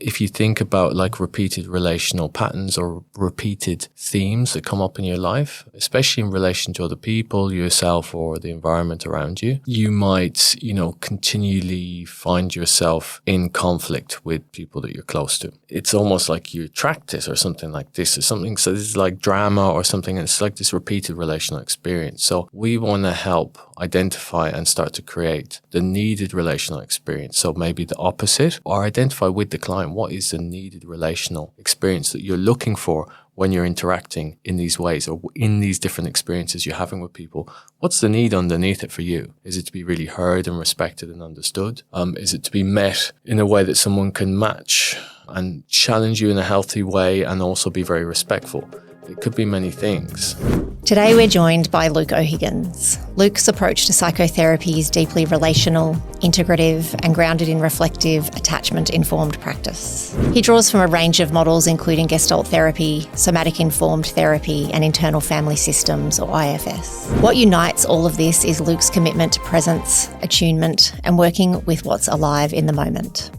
if you think about like repeated relational patterns or repeated themes that come up in your life, especially in relation to other people, yourself, or the environment around you, you might, continually find yourself in conflict with people that you're close to. It's almost like you attract it or something like this or something. So this is like drama or something. And it's like this repeated relational experience. So we want to help identify and start to create the needed relational experience. So maybe the opposite, or identify with the client what is the needed relational experience that you're looking for when you're interacting in these ways or in these different experiences you're having with people. What's the need underneath it for you? Is it to be really heard and respected and understood? Is it to be met in a way that someone can match and challenge you in a healthy way and also be very respectful? It could be many things. Today we're joined by Luke O'Higgins. Luke's approach to psychotherapy is deeply relational, integrative, and grounded in reflective, attachment-informed practice. He draws from a range of models including Gestalt therapy, somatic-informed therapy, and internal family systems, or IFS. What unites all of this is Luke's commitment to presence, attunement, and working with what's alive in the moment.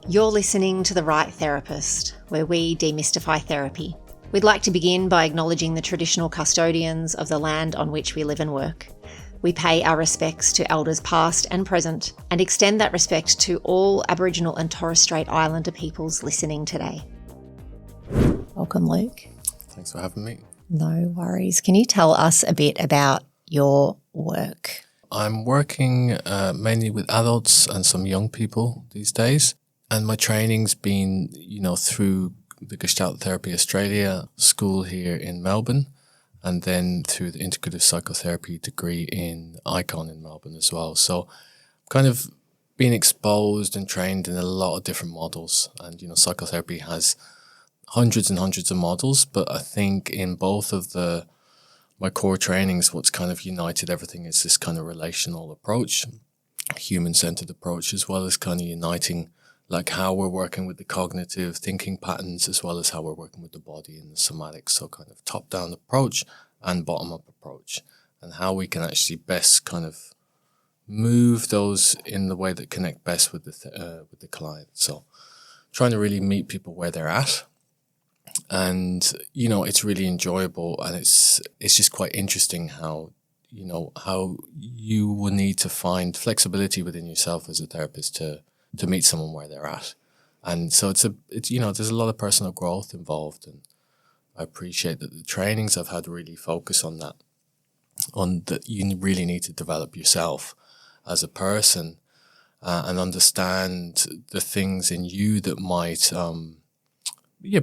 You're listening to The Right Therapist, where we demystify therapy. We'd like to begin by acknowledging the traditional custodians of the land on which we live and work. We pay our respects to elders past and present and extend that respect to all Aboriginal and Torres Strait Islander peoples listening today. Welcome, Luke. Thanks for having me. No worries. Can you tell us a bit about your work? I'm working mainly with adults and some young people these days. And my training's been, through the Gestalt Therapy Australia school here in Melbourne, and then through the Integrative Psychotherapy degree in ICON in Melbourne as well. So kind of being exposed and trained in a lot of different models. And, psychotherapy has hundreds and hundreds of models, but I think in both of my core trainings, what's kind of united everything is this kind of relational approach, human-centered approach, as well as kind of uniting like how we're working with the cognitive thinking patterns as well as how we're working with the body and the somatic. So kind of top-down approach and bottom-up approach, and how we can actually best kind of move those in the way that connect best with the client. So trying to really meet people where they're at. And, it's really enjoyable, and it's just quite interesting how you will need to find flexibility within yourself as a therapist to meet someone where they're at. And so it's there's a lot of personal growth involved, and I appreciate that the trainings I've had really focus on that, you really need to develop yourself as a person and understand the things in you that might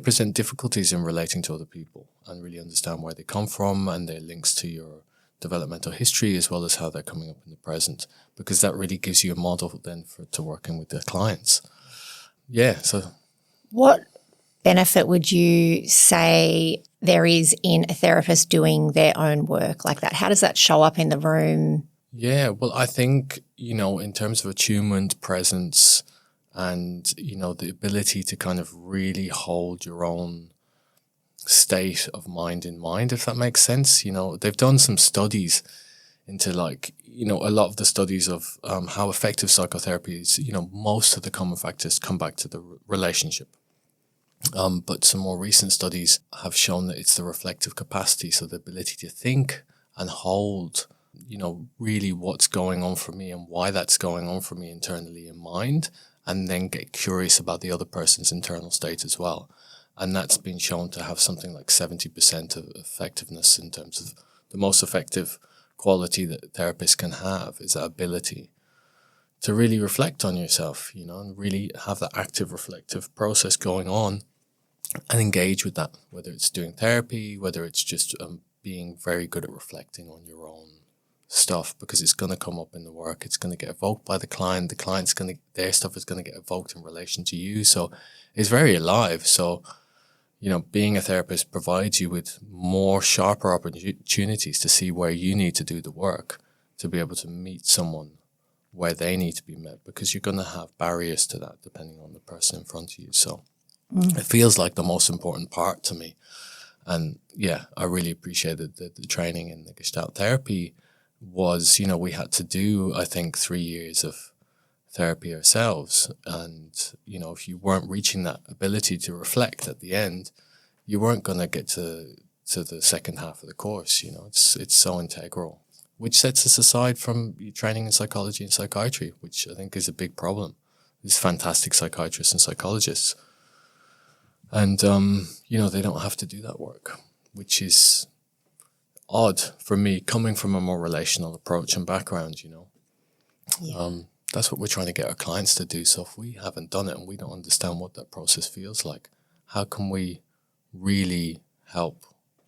present difficulties in relating to other people, and really understand where they come from and their links to your developmental history, as well as how they're coming up in the present, because that really gives you a model then to working with the clients. Yeah. So what benefit would you say there is in a therapist doing their own work like that? How does that show up in the room? Yeah, well, I think, in terms of attunement, presence, and, the ability to kind of really hold your own state of mind in mind, if that makes sense. They've done some studies into a lot of the studies of how effective psychotherapy is. Most of the common factors come back to the relationship. But some more recent studies have shown that it's the reflective capacity, so the ability to think and hold, really what's going on for me and why that's going on for me internally in mind, and then get curious about the other person's internal state as well. And that's been shown to have something like 70% of effectiveness in terms of the most effective quality that therapists can have is that ability to really reflect on yourself, and really have that active reflective process going on and engage with that, whether it's doing therapy, whether it's just being very good at reflecting on your own stuff, because it's going to come up in the work. It's going to get evoked by the client. The client's their stuff is going to get evoked in relation to you. So it's very alive. So, being a therapist provides you with more sharper opportunities to see where you need to do the work to be able to meet someone where they need to be met, because you're going to have barriers to that depending on the person in front of you. So it feels like the most important part to me. And yeah, I really appreciated the training in the Gestalt therapy was, we had to do, I think, 3 years of therapy ourselves. And, if you weren't reaching that ability to reflect at the end, you weren't going to get to the second half of the course. It's so integral, which sets us aside from training in psychology and psychiatry, which I think is a big problem. There's fantastic psychiatrists and psychologists. And, they don't have to do that work, which is odd for me, coming from a more relational approach and background, Yeah. That's what we're trying to get our clients to do. So if we haven't done it and we don't understand what that process feels like, how can we really help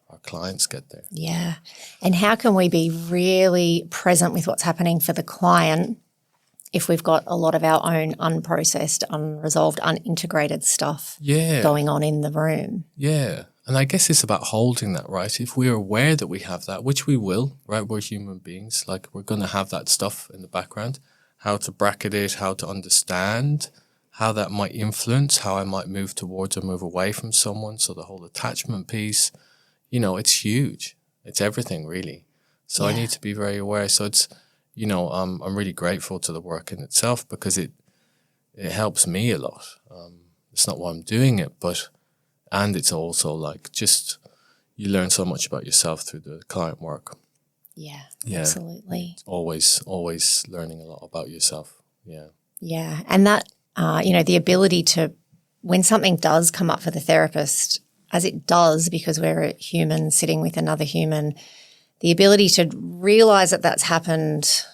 our clients get there? Yeah. And how can we be really present with what's happening for the client if we've got a lot of our own unprocessed, unresolved, unintegrated stuff going on in the room? Yeah. And I guess it's about holding that, right? If we're aware that we have that, which we will, right? We're human beings. Like, we're going to have that stuff in the background. How to bracket it, how to understand how that might influence, how I might move towards or move away from someone. So the whole attachment piece, it's huge. It's everything, really. So I need to be very aware. So it's, I'm really grateful to the work in itself because it helps me a lot. It's not why I'm doing it, and it's also like just you learn so much about yourself through the client work. Yeah, absolutely. Always learning a lot about yourself. Yeah. Yeah. And that, the ability to, when something does come up for the therapist, as it does because we're a human sitting with another human, the ability to realise that that's happened,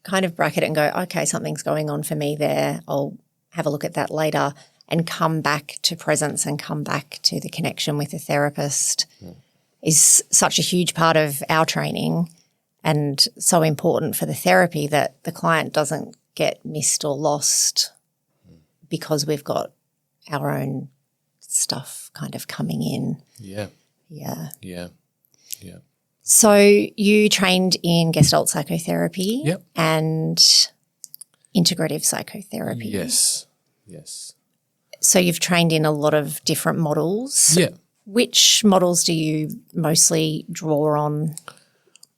kind of bracket it and go, okay, something's going on for me there. I'll have a look at that later and come back to presence and come back to the connection with the therapist is such a huge part of our training and so important for the therapy that the client doesn't get missed or lost because we've got our own stuff kind of coming in. Yeah. Yeah. Yeah. Yeah. So you trained in Gestalt psychotherapy and integrative psychotherapy. Yes. So you've trained in a lot of different models. Yeah. Which models do you mostly draw on?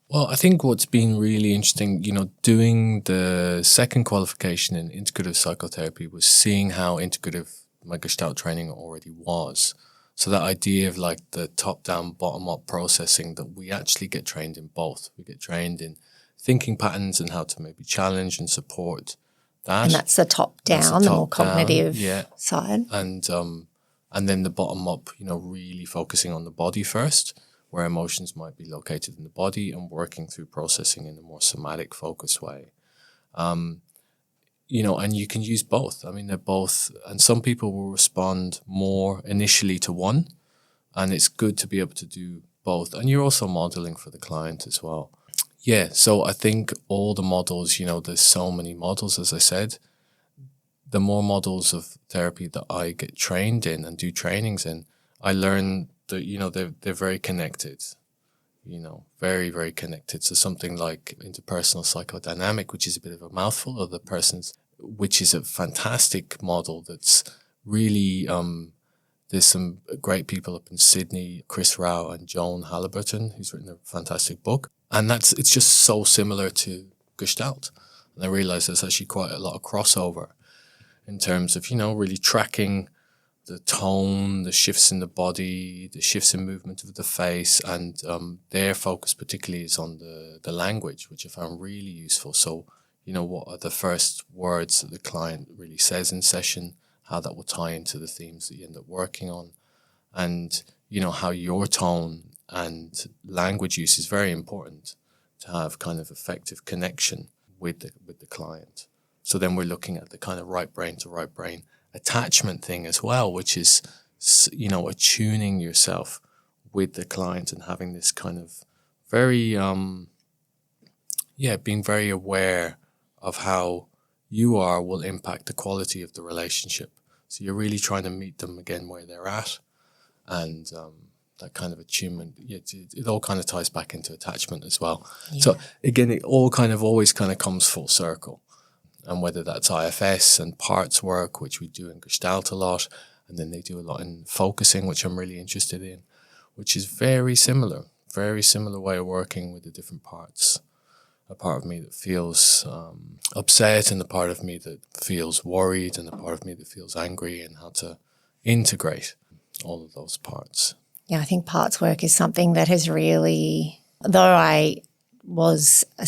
Well, I think what's been really interesting, doing the second qualification in integrative psychotherapy was seeing how integrative my Gestalt training already was. So that idea of like the top-down, bottom-up processing, that we actually get trained in both. We get trained in thinking patterns and how to maybe challenge and support that. And that's the top-down, the more cognitive side. And then the bottom-up, really focusing on the body first, where emotions might be located in the body and working through processing in a more somatic focused way. And you can use both. I mean, they're both, and some people will respond more initially to one, and it's good to be able to do both. And you're also modeling for the client as well. Yeah, so I think all the models, there's so many models, as I said. The more models of therapy that I get trained in and do trainings in, I learn that, they're very connected, very, very connected. So something like interpersonal psychodynamic, which is a bit of a mouthful of the person's, which is a fantastic model that's really, there's some great people up in Sydney, Chris Rao and Joan Halliburton, who's written a fantastic book. And it's just so similar to Gestalt. And I realized there's actually quite a lot of crossover in terms of, really tracking the tone, the shifts in the body, the shifts in movement of the face, and their focus particularly is on the language, which I found really useful. So, what are the first words that the client really says in session, how that will tie into the themes that you end up working on, and, how your tone and language use is very important to have kind of effective connection with the client. So then we're looking at the kind of right brain to right brain attachment thing as well, which is, attuning yourself with the client and having this kind of very, being very aware of how you will impact the quality of the relationship. So you're really trying to meet them again where they're at. And that kind of attunement, it all kind of ties back into attachment as well. Yeah. So again, it all kind of always kind of comes full circle. And whether that's IFS and parts work, which we do in Gestalt a lot, and then they do a lot in focusing, which I'm really interested in, which is very similar way of working with the different parts. a part of me that feels upset, and a part of me that feels worried, and a part of me that feels angry, and how to integrate all of those parts. Yeah, I think parts work is something that has really, though I was a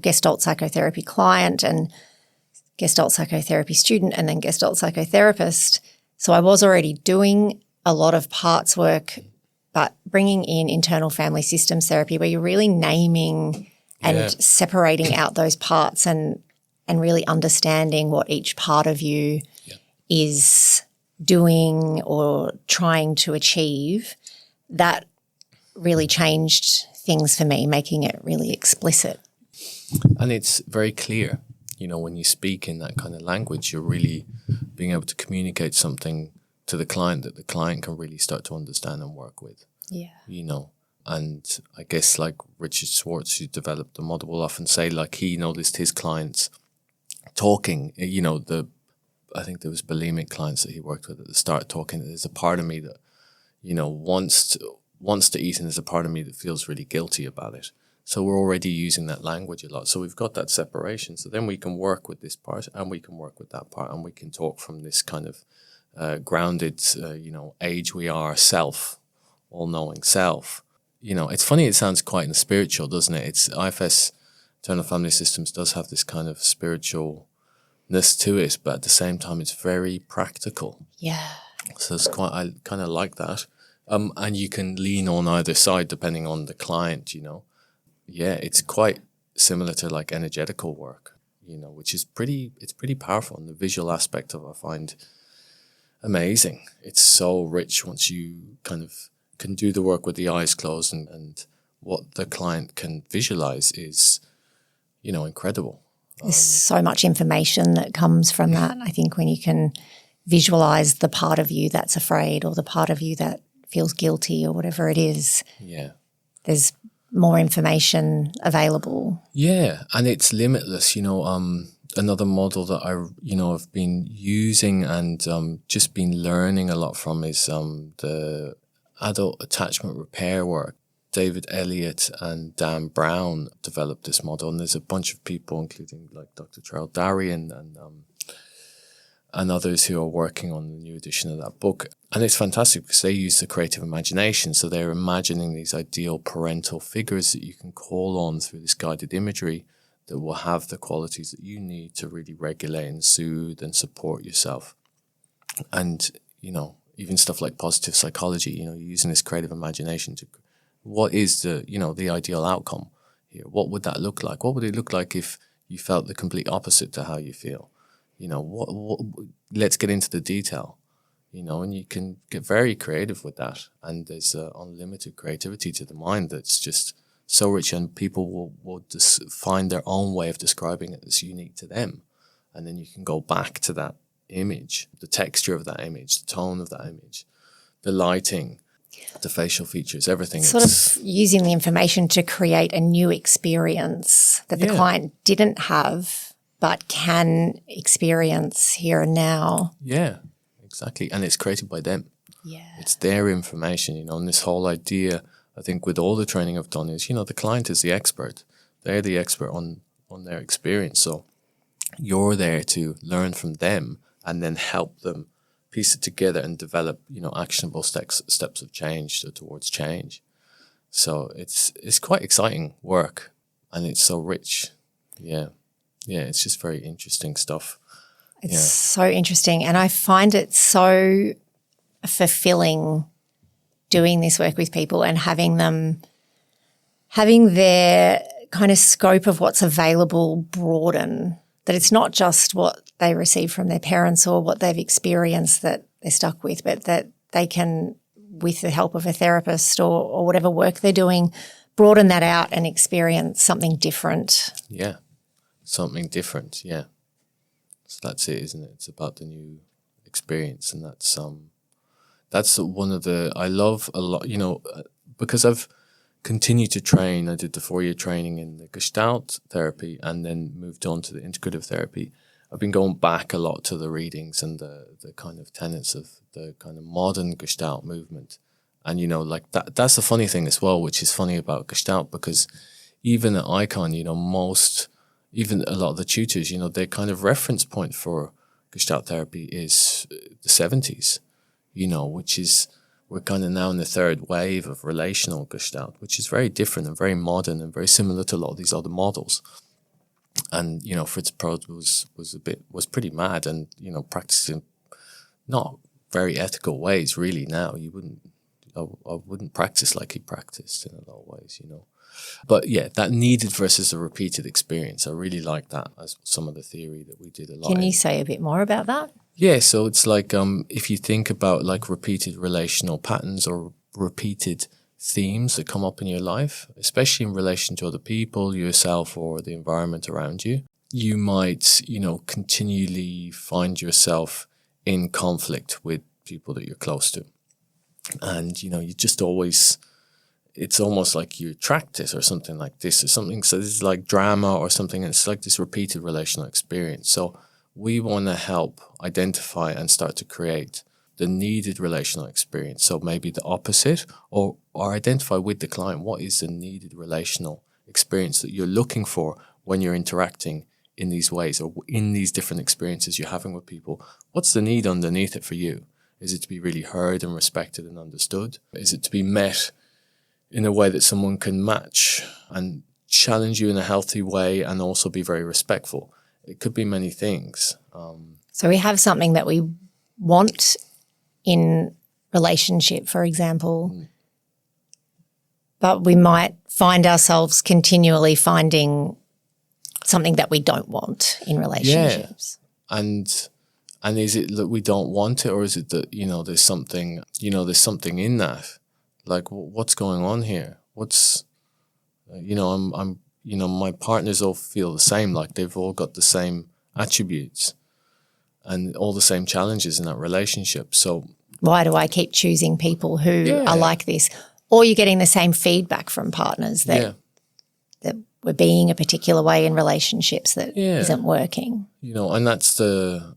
Gestalt psychotherapy client and Gestalt psychotherapy student and then Gestalt psychotherapist, so I was already doing a lot of parts work, but bringing in internal family systems therapy where you're really naming and separating out those parts and really understanding what each part of you is doing or trying to achieve, that really changed things for me, making it really explicit. And it's very clear, when you speak in that kind of language, you're really being able to communicate something to the client that the client can really start to understand and work with. Yeah. And I guess like Richard Schwartz, who developed the model, will often say like he noticed his clients talking, I think there was bulimic clients that he worked with at the start talking. There's a part of me that, wants to eat, and there's a part of me that feels really guilty about it. So we're already using that language a lot. So we've got that separation. So then we can work with this part and we can work with that part, and we can talk from this kind of grounded, age we are, self, all-knowing self. It's funny, it sounds quite spiritual, doesn't it? It's IFS, Internal Family Systems, does have this kind of spiritualness to it, but at the same time, it's very practical. Yeah. So I kind of like that. And you can lean on either side depending on the client, Yeah, it's quite similar to like energetical work, which is it's pretty powerful. And the visual aspect of it I find amazing. It's so rich once you kind of can do the work with the eyes closed, and what the client can visualize is, incredible. There's so much information that comes from that. I think when you can visualize the part of you that's afraid or the part of you that feels guilty or whatever it is, there's more information available. Yeah, and it's limitless. Another model that I've been using and just been learning a lot from is the adult attachment repair work. David Elliott and Dan Brown developed this model, and there's a bunch of people, including like Dr. Charles Darien and others who are working on the new edition of that book. And it's fantastic because they use the creative imagination. So they're imagining these ideal parental figures that you can call on through this guided imagery that will have the qualities that you need to really regulate and soothe and support yourself. And, even stuff like positive psychology, you're using this creative imagination to, what is the ideal outcome here? What would that look like? What would it look like if you felt the complete opposite to how you feel? Let's get into the detail, and you can get very creative with that. And there's unlimited creativity to the mind that's just so rich, and people will just find their own way of describing it that's unique to them. And then you can go back to that image, the texture of that image, the tone of that image, the lighting, the facial features, everything. Sort of using the information to create a new experience that the client didn't have but can experience here and now. Yeah, exactly. And it's created by them. Yeah. It's their information, and this whole idea, I think with all the training I've done is, the client is the expert. They're the expert on their experience. So you're there to learn from them and then help them piece it together and develop, actionable steps of change towards change. So it's quite exciting work, and it's so rich. Yeah. Yeah, it's just very interesting stuff. It's so interesting, and I find it so fulfilling doing this work with people and having their kind of scope of what's available broaden, that it's not just what they receive from their parents or what they've experienced that they're stuck with, but that they can, with the help of a therapist or whatever work they're doing, broaden that out and experience something different. Yeah, something different, yeah. So that's it, isn't it? It's about the new experience, and that's one of the, I love a lot, because I've continued to train. I did the 4-year training in the Gestalt therapy and then moved on to the integrative therapy. I've been going back a lot to the readings and the kind of tenets of the kind of modern Gestalt movement. And, that's the funny thing as well, which is funny about Gestalt, because even at Icon, even a lot of the tutors, their kind of reference point for Gestalt therapy is the 70s, which is, we're kind of now in the third wave of relational Gestalt, which is very different and very modern and very similar to a lot of these other models. And, Fritz Perls was pretty mad and, practicing not very ethical ways really now. I wouldn't practice like he practiced in a lot of ways, But yeah, that needed versus a repeated experience. I really like that as some of the theory that we did a lot. Can you say a bit more about that? Yeah, so it's like if you think about like repeated relational patterns or repeated themes that come up in your life, especially in relation to other people, yourself, or the environment around you, you might, continually find yourself in conflict with people that you're close to. And, you just always, it's almost like you attract it or something like this or something. So this is like drama or something. And it's like this repeated relational experience. So we want to help identify and start to create the needed relational experience. So maybe the opposite, or identify with the client what is the needed relational experience that you're looking for when you're interacting in these ways or in these different experiences you're having with people. What's the need underneath it for you? Is it to be really heard and respected and understood? Is it to be met in a way that someone can match and challenge you in a healthy way and also be very respectful? It could be many things. So we have something that we want in relationship, for example, but we might find ourselves continually finding something that we don't want in relationships. Yeah. And is it that we don't want it, or is it that, there's something in that? Like, what's going on here? What's, my partners all feel the same, like they've all got the same attributes and all the same challenges in that relationship. So why do I keep choosing people who are like this? Or you're getting the same feedback from partners that we're being a particular way in relationships that isn't working. And that's the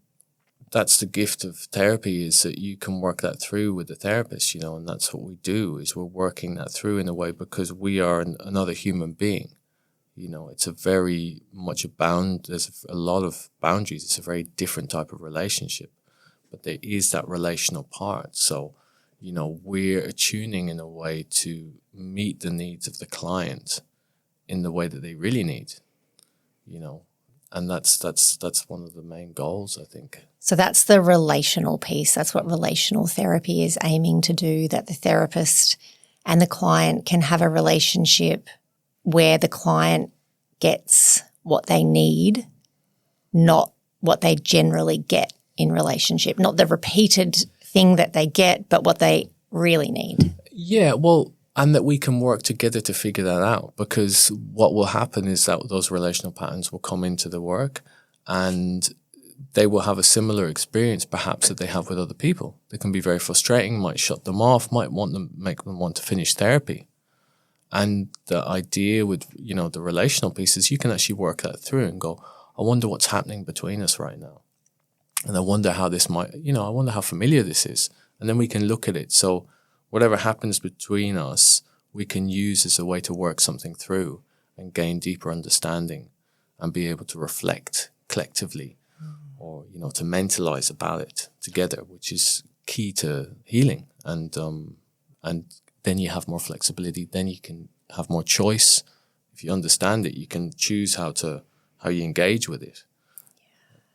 gift of therapy, is that you can work that through with the therapist, and that's what we do, is we're working that through in a way because we are another human being. It's a very much there's a lot of boundaries. It's a very different type of relationship, but there is that relational part. So, we're attuning in a way to meet the needs of the client in the way that they really need, and that's one of the main goals, I think. So that's the relational piece. That's what relational therapy is aiming to do, that the therapist and the client can have a relationship where the client gets what they need, not what they generally get in relationship, not the repeated thing that they get, but what they really need. Yeah, well, and that we can work together to figure that out, because what will happen is that those relational patterns will come into the work and they will have a similar experience perhaps that they have with other people. They can be very frustrating, might shut them off, might make them want to finish therapy. And the idea with, the relational piece is you can actually work that through and go, I wonder what's happening between us right now. And I wonder how this might, I wonder how familiar this is. And then we can look at it. So whatever happens between us, we can use as a way to work something through and gain deeper understanding and be able to reflect collectively or, to mentalize about it together, which is key to healing. And then you have more flexibility. Then you can have more choice. If you understand it, you can choose how you engage with it.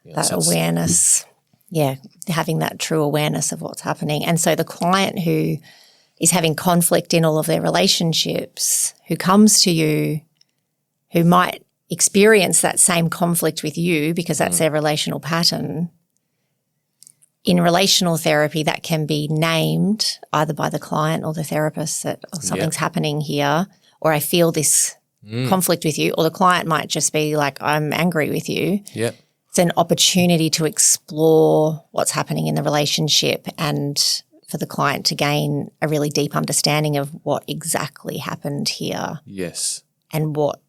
That awareness, having that true awareness of what's happening. And so the client who is having conflict in all of their relationships, who comes to you, who might experience that same conflict with you because that's their relational pattern, in relational therapy that can be named either by the client or the therapist that something's happening here, or I feel this conflict with you, or the client might just be like, I'm angry with you. Yeah. It's an opportunity to explore what's happening in the relationship and for the client to gain a really deep understanding of what exactly happened here. Yes. And what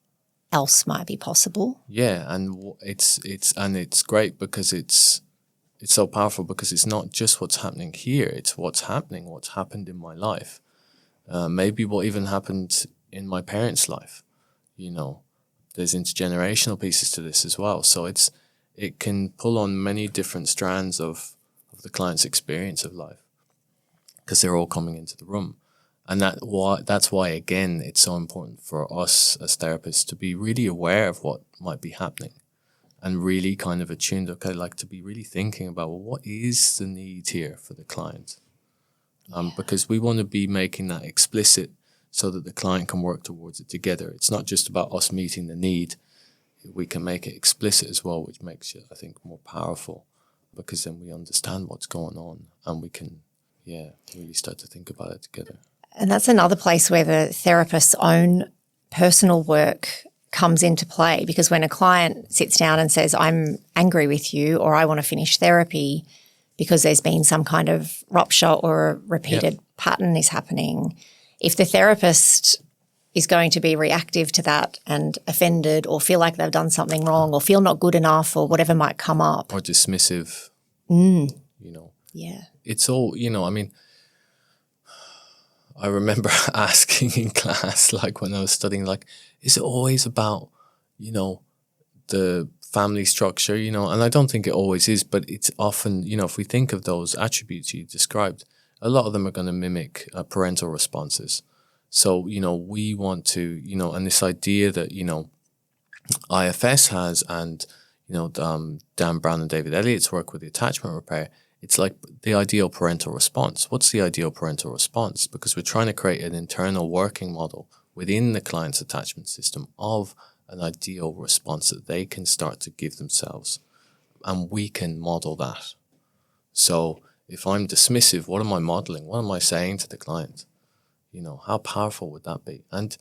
else might be possible. Yeah, and it's great because it's so powerful because it's not just what's happening here, it's what's happened in my life. Maybe what even happened in my parents' life. there's intergenerational pieces to this as well. So it can pull on many different strands of the client's experience of life, because they're all coming into the room. And that's why, again, it's so important for us as therapists to be really aware of what might be happening and really kind of attuned, to be really thinking about, well, what is the need here for the client? Because we want to be making that explicit so that the client can work towards it together. It's not just about us meeting the need. We can make it explicit as well, which makes it, I think, more powerful, because then we understand what's going on and we can, really start to think about it together. And that's another place where the therapist's own personal work comes into play, because when a client sits down and says, I'm angry with you, or I want to finish therapy because there's been some kind of rupture or a repeated pattern is happening, if the therapist is going to be reactive to that and offended or feel like they've done something wrong or feel not good enough or whatever might come up. Or dismissive, Yeah. It's all, I remember asking in class, when I was studying, is it always about, the family structure, and I don't think it always is, but it's often, if we think of those attributes you described, a lot of them are going to mimic parental responses. So, we want to, and this idea that, IFS has, and, Dan Brown and David Elliott's work with the attachment repair, it's like the ideal parental response. What's the ideal parental response? Because we're trying to create an internal working model within the client's attachment system of an ideal response that they can start to give themselves. And we can model that. So if I'm dismissive, what am I modeling? What am I saying to the client? How powerful would that be? And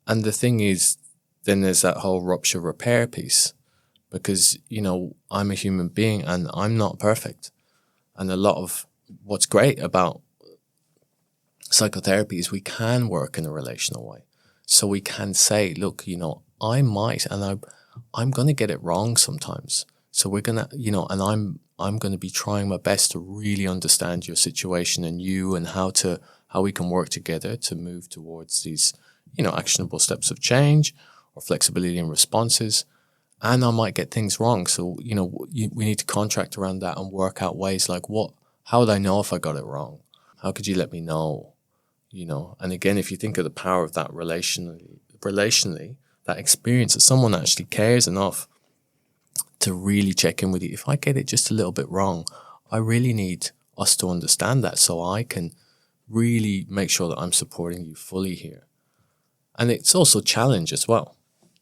the thing is, then there's that whole rupture repair piece, because, I'm a human being and I'm not perfect. And a lot of what's great about psychotherapy is we can work in a relational way. So we can say, look, I might, and I'm going to get it wrong sometimes. So we're going to, and I'm going to be trying my best to really understand your situation and you, and how we can work together to move towards these, actionable steps of change or flexibility in responses. And I might get things wrong. So, we need to contract around that and work out ways how would I know if I got it wrong? How could you let me know? And again, if you think of the power of that relationally, that experience that someone actually cares enough to really check in with you. If I get it just a little bit wrong, I really need us to understand that so I can really make sure that I'm supporting you fully here. And it's also challenge as well.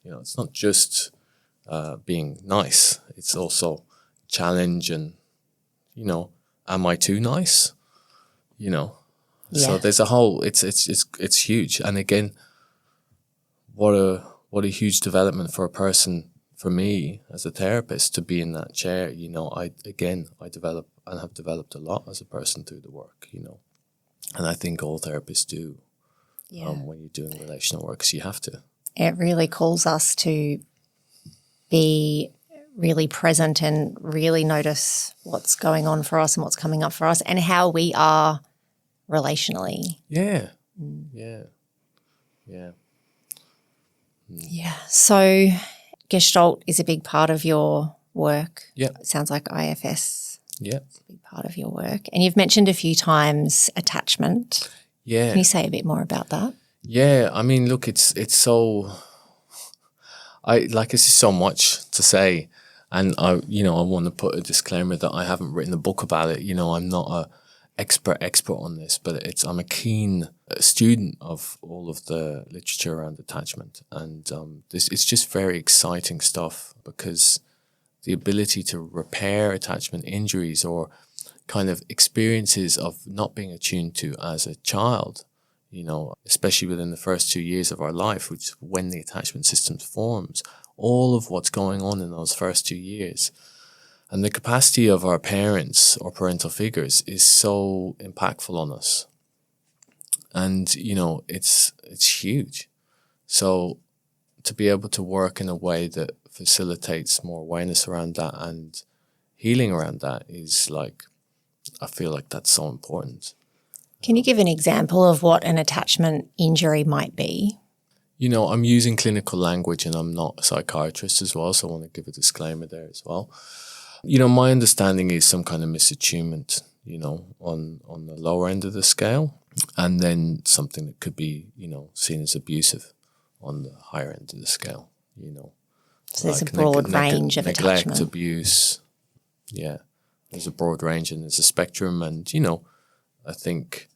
It's not just being nice. It's also challenge and, am I too nice? So there's a whole, it's huge. And again, what a huge development for a person, for me as a therapist, to be in that chair. I develop and have developed a lot as a person through the work, and I think all therapists do when you're doing relational work, because you have to. It really calls us to be really present and really notice what's going on for us and what's coming up for us and how we are relationally. Yeah. So Gestalt is a big part of your work. Yeah. It sounds like IFS is a big part of your work. And you've mentioned a few times attachment. Yeah. Can you say a bit more about that? Yeah. I mean, look, it's so... this is so much to say, and I want to put a disclaimer that I haven't written a book about it. I'm not a expert on this, but I'm a keen student of all of the literature around attachment, and it's just very exciting stuff, because the ability to repair attachment injuries or kind of experiences of not being attuned to as a child, especially within the first 2 years of our life, which is when the attachment system forms, all of what's going on in those first 2 years. And the capacity of our parents or parental figures is so impactful on us. And, it's huge. So to be able to work in a way that facilitates more awareness around that and healing around that is I feel like that's so important. Can you give an example of what an attachment injury might be? I'm using clinical language and I'm not a psychiatrist as well, so I want to give a disclaimer there as well. My understanding is some kind of misattunement, on the lower end of the scale, and then something that could be, seen as abusive on the higher end of the scale, So there's a broad range of neglect, attachment. abuse. Yeah, there's a broad range and there's a spectrum, and I think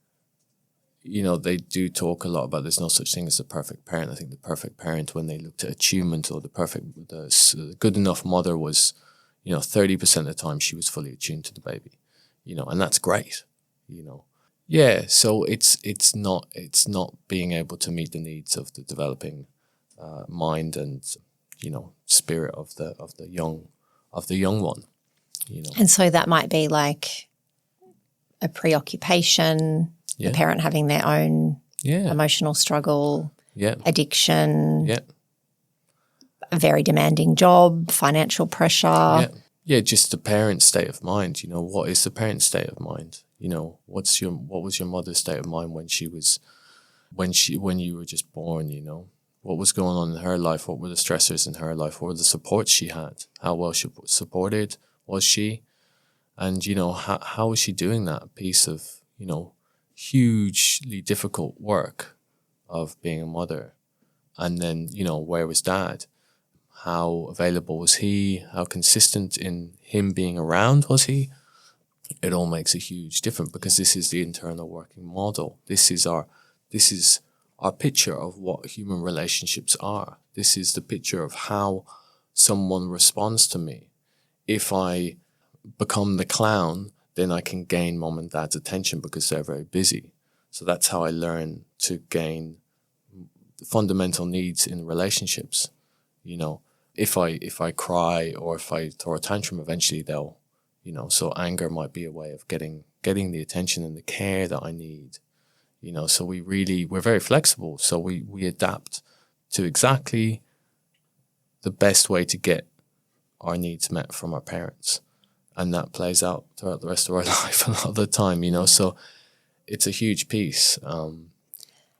they do talk a lot about there's no such thing as the perfect parent. I think the perfect parent, when they looked at attunement, or the good enough mother, was 30% of the time she was fully attuned to the baby, and that's great, Yeah, so it's not being able to meet the needs of the developing mind and spirit of the young one, And so that might be like a preoccupation, the parent having their own emotional struggle, addiction, a very demanding job, financial pressure. Just the parent's state of mind. What is the parent's state of mind? What was your mother's state of mind when you were just born? What was going on in her life? What were the stressors in her life? What were the supports she had? How well she supported was she? And how was she doing that piece of hugely difficult work of being a mother? And then where was dad? How available was he? How consistent in him being around was he? It all makes a huge difference, because this is the internal working model. This is our picture of what human relationships are. This is the picture of how someone responds to me. If I become the clown, then I can gain mom and dad's attention because they're very busy. So that's how I learn to gain fundamental needs in relationships. If I cry or if I throw a tantrum, eventually they'll, so anger might be a way of getting the attention and the care that I need. So we're very flexible. So we adapt to exactly the best way to get our needs met from our parents. And that plays out throughout the rest of our life a lot of the time, So it's a huge piece.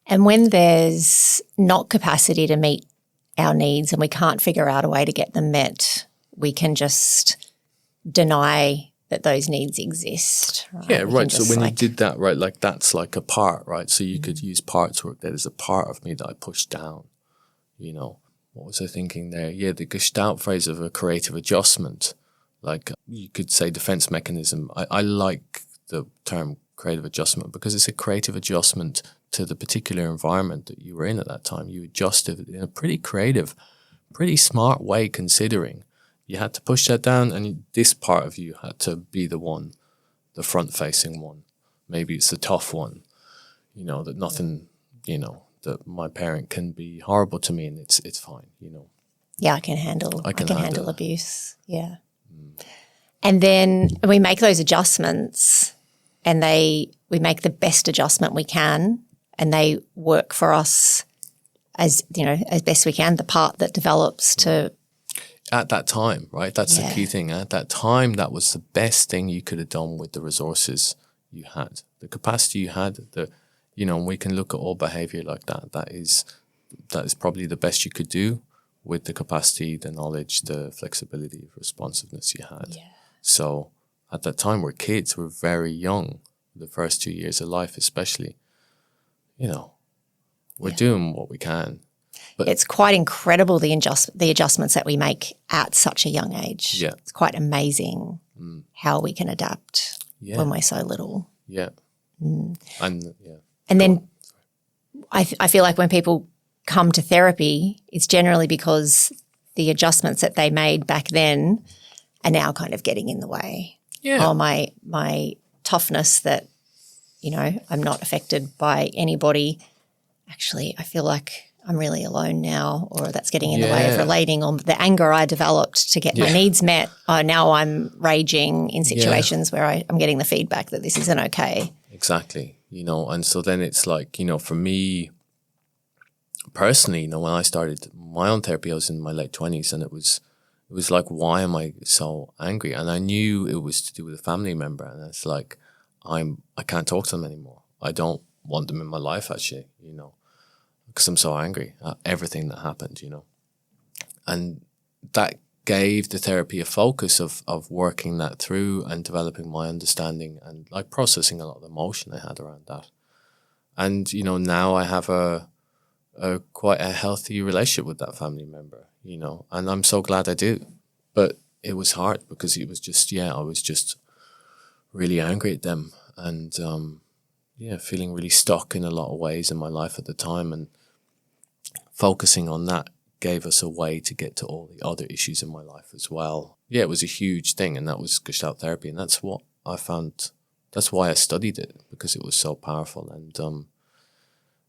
And when there's not capacity to meet our needs and we can't figure out a way to get them met, we can just deny that those needs exist. Right? Yeah, right. So when you did that, right, like that's like a part, right? So you could use parts work. That is a part of me that I pushed down, What was I thinking there? Yeah, the Gestalt phrase of a creative adjustment. Like you could say defense mechanism. I like the term creative adjustment because it's a creative adjustment to the particular environment that you were in at that time. You adjusted in a pretty creative, pretty smart way, considering you had to push that down, and this part of you had to be the one, the front-facing one. Maybe it's the tough one, that nothing, that my parent can be horrible to me and it's fine, Yeah, I can handle abuse. Yeah. And then we make those adjustments and we make the best adjustment we can, and they work for us as best we can, the part that develops to... At that time, right? That's the key thing. At that time, that was the best thing you could have done with the resources you had, the capacity you had, we can look at all behavior like that. That is probably the best you could do with the capacity, the knowledge, the flexibility, responsiveness you had. Yeah. So at that time, we're kids, we're very young, the first 2 years of life especially. We're doing what we can. But it's quite incredible the adjustments that we make at such a young age. Yeah. It's quite amazing how we can adapt when we're so little. Yeah. And then I feel like when people come to therapy, it's generally because the adjustments that they made back then are now kind of getting in the way. Yeah. Or my toughness that, I'm not affected by anybody. Actually, I feel like I'm really alone now, or that's getting in the way of relating, or the anger I developed to get my needs met. Now I'm raging in situations where I'm getting the feedback that this isn't okay. Exactly. And so then it's like, for me personally, when I started my own therapy, I was in my late 20s, and it was like, why am I so angry? And I knew it was to do with a family member, and it's like, I can't talk to them anymore. I don't want them in my life, actually, because I'm so angry at everything that happened, And that gave the therapy a focus of working that through and developing my understanding and like processing a lot of the emotion I had around that. And, now I have a quite a healthy relationship with that family member, and I'm so glad I do. But it was hard because it was just, I was just really angry at them and, feeling really stuck in a lot of ways in my life at the time. And focusing on that gave us a way to get to all the other issues in my life as well. Yeah, it was a huge thing, and that was Gestalt therapy. And that's what I found, that's why I studied it, because it was so powerful. And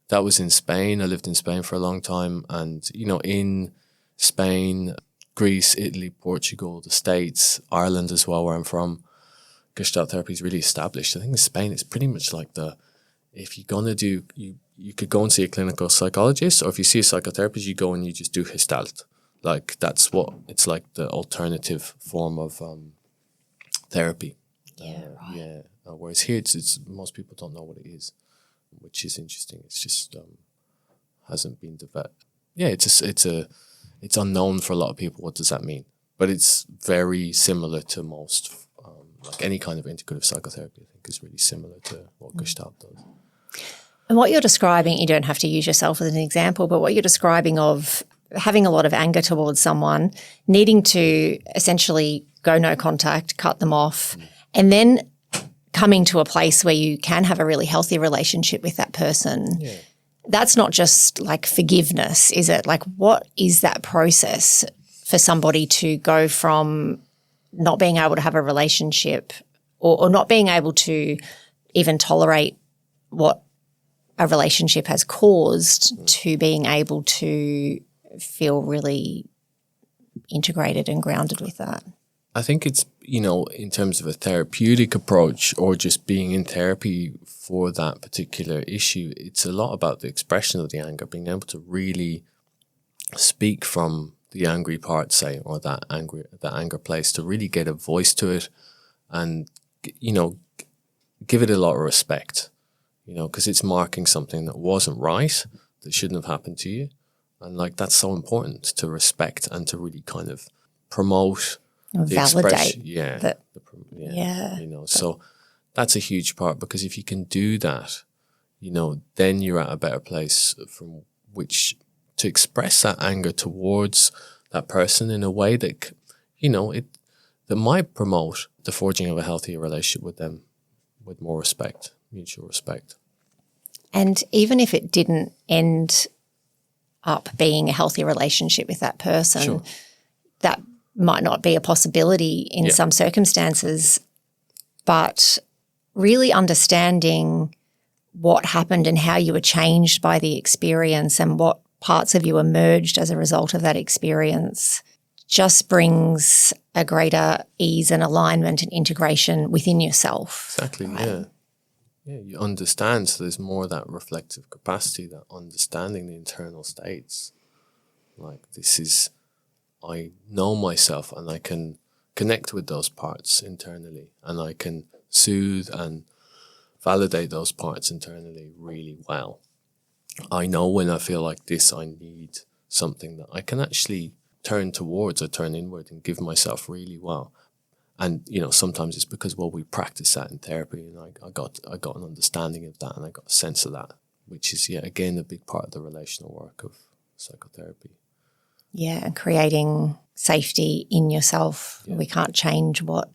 that was in Spain. I lived in Spain for a long time. And, in Spain, Greece, Italy, Portugal, the States, Ireland as well, where I'm from, Gestalt therapy is really established. I think in Spain, it's pretty much like if you're going to do, you could go and see a clinical psychologist, or if you see a psychotherapist, you go and you just do Gestalt. Like it's like the alternative form of therapy. Yeah, right. Yeah. Whereas here, it's most people don't know what it is, which is interesting. It's just hasn't been developed. Yeah, it's unknown for a lot of people. What does that mean? But it's very similar to most, like any kind of integrative psychotherapy, I think is really similar to what Gestalt does. And what you're describing, you don't have to use yourself as an example, but what you're describing of having a lot of anger towards someone, needing to essentially go no contact, cut them off, and then coming to a place where you can have a really healthy relationship with that person. Yeah. That's not just like forgiveness, is it? Like, what is that process for somebody to go from not being able to have a relationship or not being able to even tolerate what a relationship has caused to being able to feel really integrated and grounded with that? I think it's, in terms of a therapeutic approach or just being in therapy for that particular issue, it's a lot about the expression of the anger, being able to really speak from the angry part, say, or that anger place, to really get a voice to it and, give it a lot of respect, because it's marking something that wasn't right, that shouldn't have happened to you. And like, that's so important to respect and to really kind of promote the validate expression. So that's a huge part, because if you can do that, then you're at a better place from which to express that anger towards that person in a way that, that might promote the forging of a healthier relationship with them with more respect, mutual respect. And even if it didn't end up being a healthy relationship with that person, sure, that might not be a possibility in some circumstances, but really understanding what happened and how you were changed by the experience and what parts of you emerged as a result of that experience just brings a greater ease and alignment and integration within yourself. Exactly, right? Yeah, you understand. So there's more of that reflective capacity, that understanding the internal states. Like, I know myself and I can connect with those parts internally, and I can soothe and validate those parts internally really well. I know when I feel like this, I need something that I can actually turn towards or turn inward and give myself really well. And, sometimes it's because, we practice that in therapy, and I got an understanding of that, and I got a sense of that, which is, again, a big part of the relational work of psychotherapy. Yeah, and creating safety in yourself. Yeah. We can't change what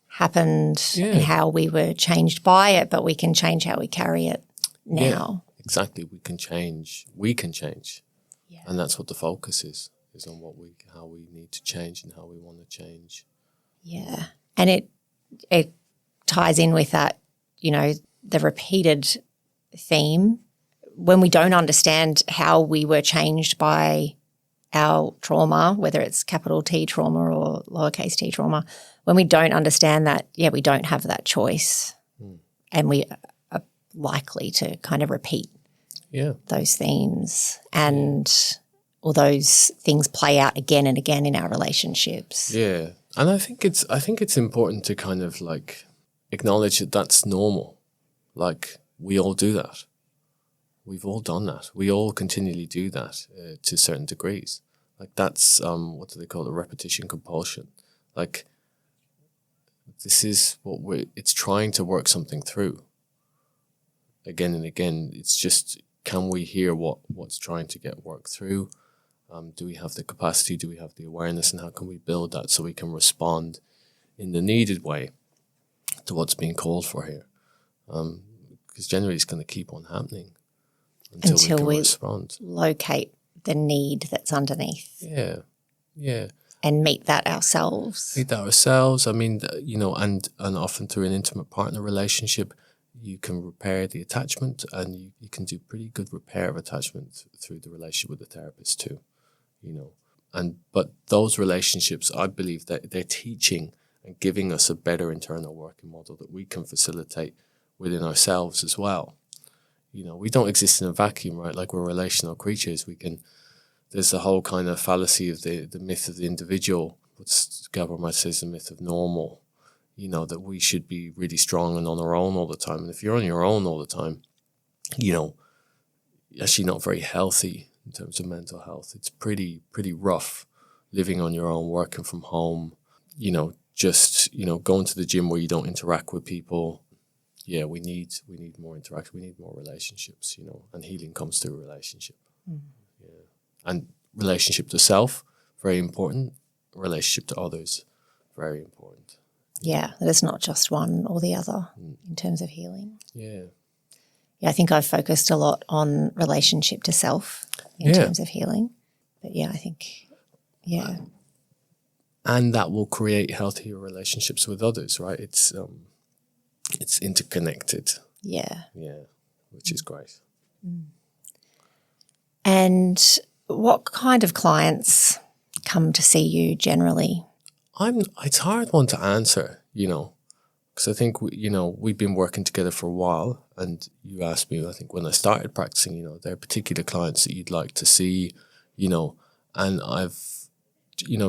happened and how we were changed by it, but we can change how we carry it now. Yeah, exactly. We can change. Yeah. And that's what the focus is on how we need to change and how we want to change. Yeah. And it ties in with that, the repeated theme. When we don't understand how we were changed by our trauma, whether it's capital T trauma or lowercase t trauma, when we don't understand that, we don't have that choice. And we are likely to kind of repeat those themes, and all those things play out again and again in our relationships. Yeah. And I think it's important to kind of like acknowledge that that's normal. Like, we all do that. We've all done that. We all continually do that to certain degrees. Like that's, what do they call it? Repetition compulsion. Like this is it's trying to work something through again and again. It's just, can we hear what's trying to get worked through? Do we have the capacity? Do we have the awareness? And how can we build that so we can respond in the needed way to what's being called for here? Because generally it's going to keep on happening until we respond. Locate the need that's underneath. Yeah. And meet that ourselves. I mean, and often through an intimate partner relationship, you can repair the attachment, and you can do pretty good repair of attachment through the relationship with the therapist too, but those relationships, I believe that they're teaching and giving us a better internal working model that we can facilitate within ourselves as well. We don't exist in a vacuum, right? Like, we're relational creatures. There's the whole kind of fallacy of the myth of the individual, what Gabor says, the myth of normal, that we should be really strong and on our own all the time. And if you're on your own all the time, you're actually not very healthy in terms of mental health. It's pretty rough living on your own, working from home, just, going to the gym where you don't interact with people. Yeah, we need more interaction. We need more relationships, and healing comes through relationship. Mm. Yeah. And relationship to self, very important. Relationship to others, very important. Yeah, there's not just one or the other in terms of healing. Yeah. Yeah, I think I've focused a lot on relationship to self in terms of healing. But yeah, I think, and that will create healthier relationships with others, right? It's interconnected. Yeah. Yeah, which is great. Mm. And what kind of clients come to see you generally? It's a hard one to answer, because I think, we've been working together for a while, and you asked me, I think when I started practicing, there are particular clients that you'd like to see, and I've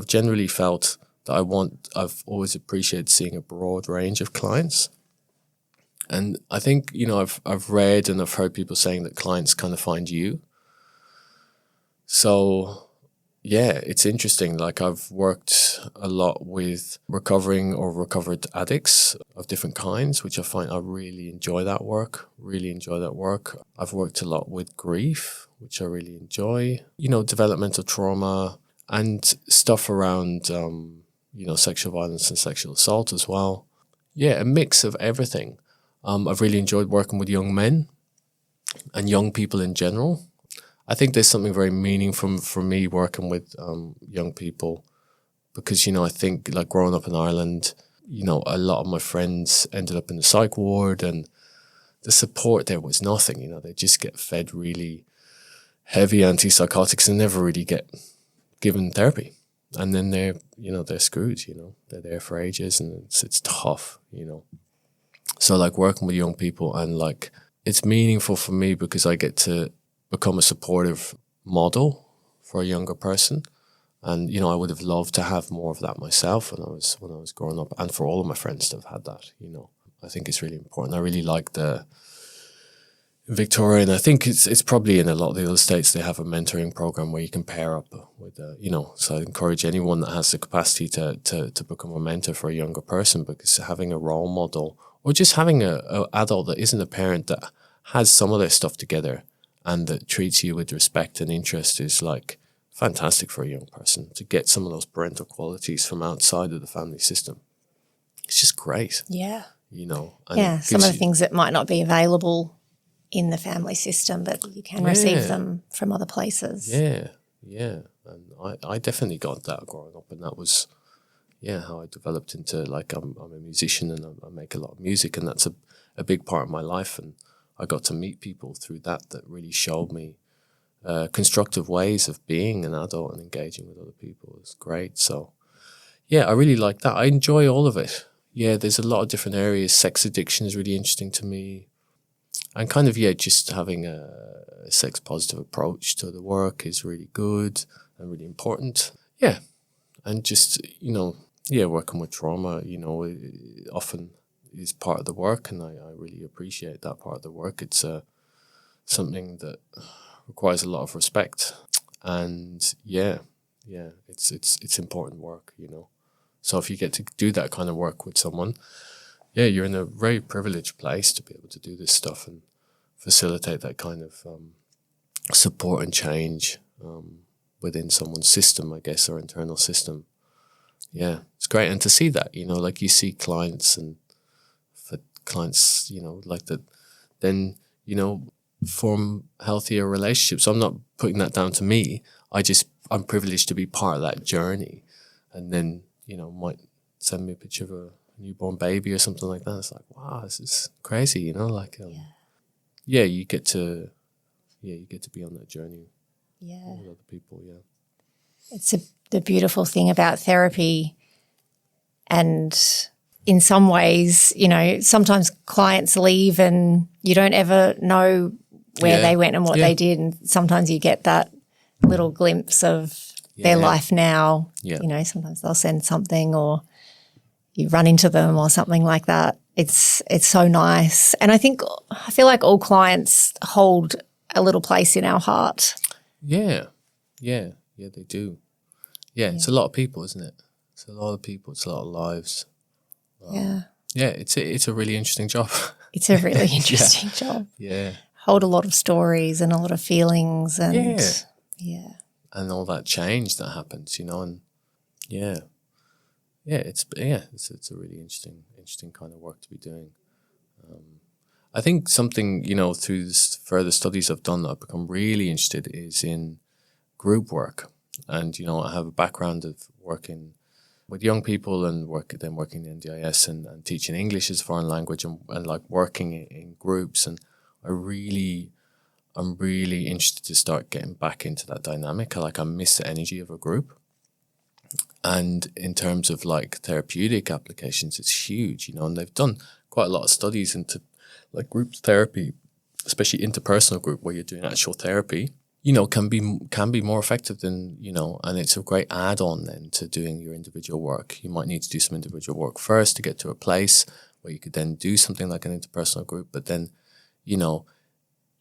generally felt that I've always appreciated seeing a broad range of clients. And I think, I've read and I've heard people saying that clients kind of find you. So, yeah, it's interesting. Like, I've worked a lot with recovering or recovered addicts of different kinds, which I find I really enjoy that work. I've worked a lot with grief, which I really enjoy. Developmental trauma and stuff around, sexual violence and sexual assault as well. Yeah, a mix of everything. I've really enjoyed working with young men and young people in general. I think there's something very meaningful for me working with young people because, I think, like, growing up in Ireland, a lot of my friends ended up in the psych ward, and the support there was nothing. They just get fed really heavy antipsychotics and never really get given therapy. And then they're screwed, they're there for ages, and it's tough, So, like, working with young people, and, like, it's meaningful for me because I get to become a supportive model for a younger person. And, I would have loved to have more of that myself when I was growing up, and for all of my friends to have had that, I think it's really important. I really like in Victoria, and I think it's probably in a lot of the other states, they have a mentoring program where you can pair up with, so I encourage anyone that has the capacity to become a mentor for a younger person, because having a role model, or just having a adult that isn't a parent, that has some of their stuff together and that treats you with respect and interest, is, like, fantastic for a young person to get some of those parental qualities from outside of the family system. It's just great. Yeah. And some of the things that might not be available in the family system, but you can receive them from other places. Yeah. And I definitely got that growing up, and that was, how I developed into, like, I'm a musician, and I make a lot of music, and that's a big part of my life. And I got to meet people through that really showed me constructive ways of being an adult and engaging with other people. It's great. So, yeah, I really like that. I enjoy all of it. Yeah, there's a lot of different areas. Sex addiction is really interesting to me. And kind of, just having a sex-positive approach to the work is really good and really important. Yeah, and just, working with trauma, often is part of the work, and I really appreciate that part of the work. It's something that requires a lot of respect. And it's important work, you know. So if you get to do that kind of work with someone, you're in a very privileged place to be able to do this stuff and facilitate that kind of support and change within someone's system, I guess, or internal system. Yeah, it's great. And to see that, you know, like you see clients and for clients, you know, like that, then, you know, form healthier relationships. I'm not putting that down to me. I'm privileged to be part of that journey. And then, you know, might send me a picture of a newborn baby or something like that. It's like, wow, this is crazy, you know, like, you get to be on that journey with other people. Yeah. It's the beautiful thing about therapy. And in some ways, you know, sometimes clients leave and you don't ever know where they went and what they did. And sometimes you get that little glimpse of their life now. Yeah. You know, sometimes they'll send something or you run into them or something like that. It's so nice. And I feel like all clients hold a little place in our heart. Yeah, they do. Yeah, it's a lot of people, isn't it? It's a lot of people. It's a lot of lives. It's a really interesting job. It's a really interesting job. Yeah. Hold a lot of stories and a lot of feelings and and all that change that happens, you know, and it's a really interesting kind of work to be doing. I think something, you know, through this further studies I've done that I've become really interested is in group work. And, you know, I have a background of working with young people and working in NDIS and teaching English as a foreign language and like working in groups. And I'm really interested to start getting back into that dynamic. I miss the energy of a group. And in terms of like therapeutic applications, it's huge, you know, and they've done quite a lot of studies into like group therapy, especially interpersonal group where you're doing actual therapy, you know, can be more effective than, you know, and it's a great add-on then to doing your individual work. You might need to do some individual work first to get to a place where you could then do something like an interpersonal group. But then, you know,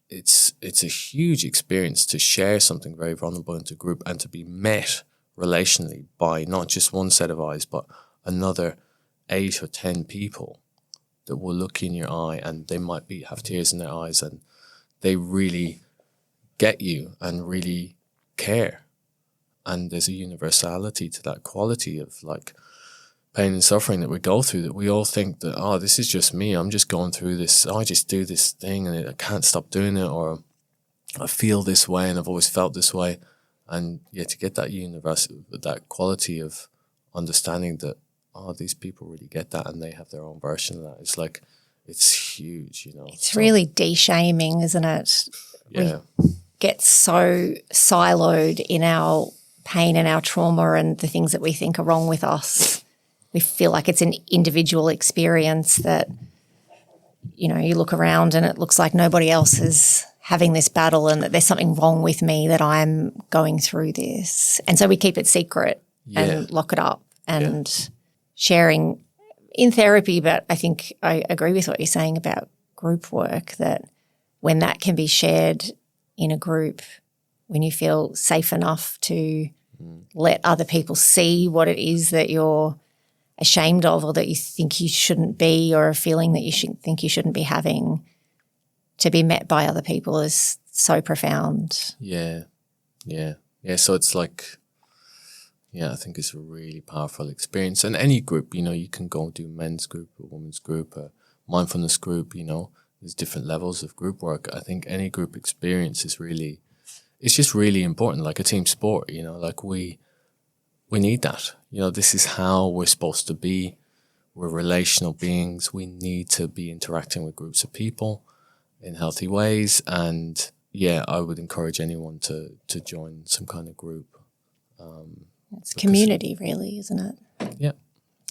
it's a huge experience to share something very vulnerable into a group and to be met relationally by not just one set of eyes, but another 8 or 10 people that will look in your eye and they might have tears in their eyes and they really get you and really care. And there's a universality to that quality of like pain and suffering that we go through, that we all think that, oh, this is just me. I'm just going through this. I just do this thing and I can't stop doing it, or I feel this way and I've always felt this way. And to get that that quality of understanding that, oh, these people really get that and they have their own version of that. It's like, it's huge, you know. It's really de-shaming, isn't it? Yeah. We get so siloed in our pain and our trauma and the things that we think are wrong with us. We feel like it's an individual experience that, you know, you look around and it looks like nobody else is having this battle and that there's something wrong with me, that I'm going through this. And so we keep it secret and lock it up and sharing in therapy. But I think I agree with what you're saying about group work, that when that can be shared in a group, when you feel safe enough to let other people see what it is that you're ashamed of or that you think you shouldn't be, or a feeling that you think you shouldn't be having, to be met by other people is so profound. Yeah. So it's like, I think it's a really powerful experience. And any group, you know, you can go do men's group, a women's group, a mindfulness group, you know, there's different levels of group work. I think any group experience is really, it's just really important, like a team sport, you know, like we need that. You know, this is how we're supposed to be. We're relational beings. We need to be interacting with groups of people in healthy ways. And I would encourage anyone to join some kind of group. It's community, really, isn't it? Yeah,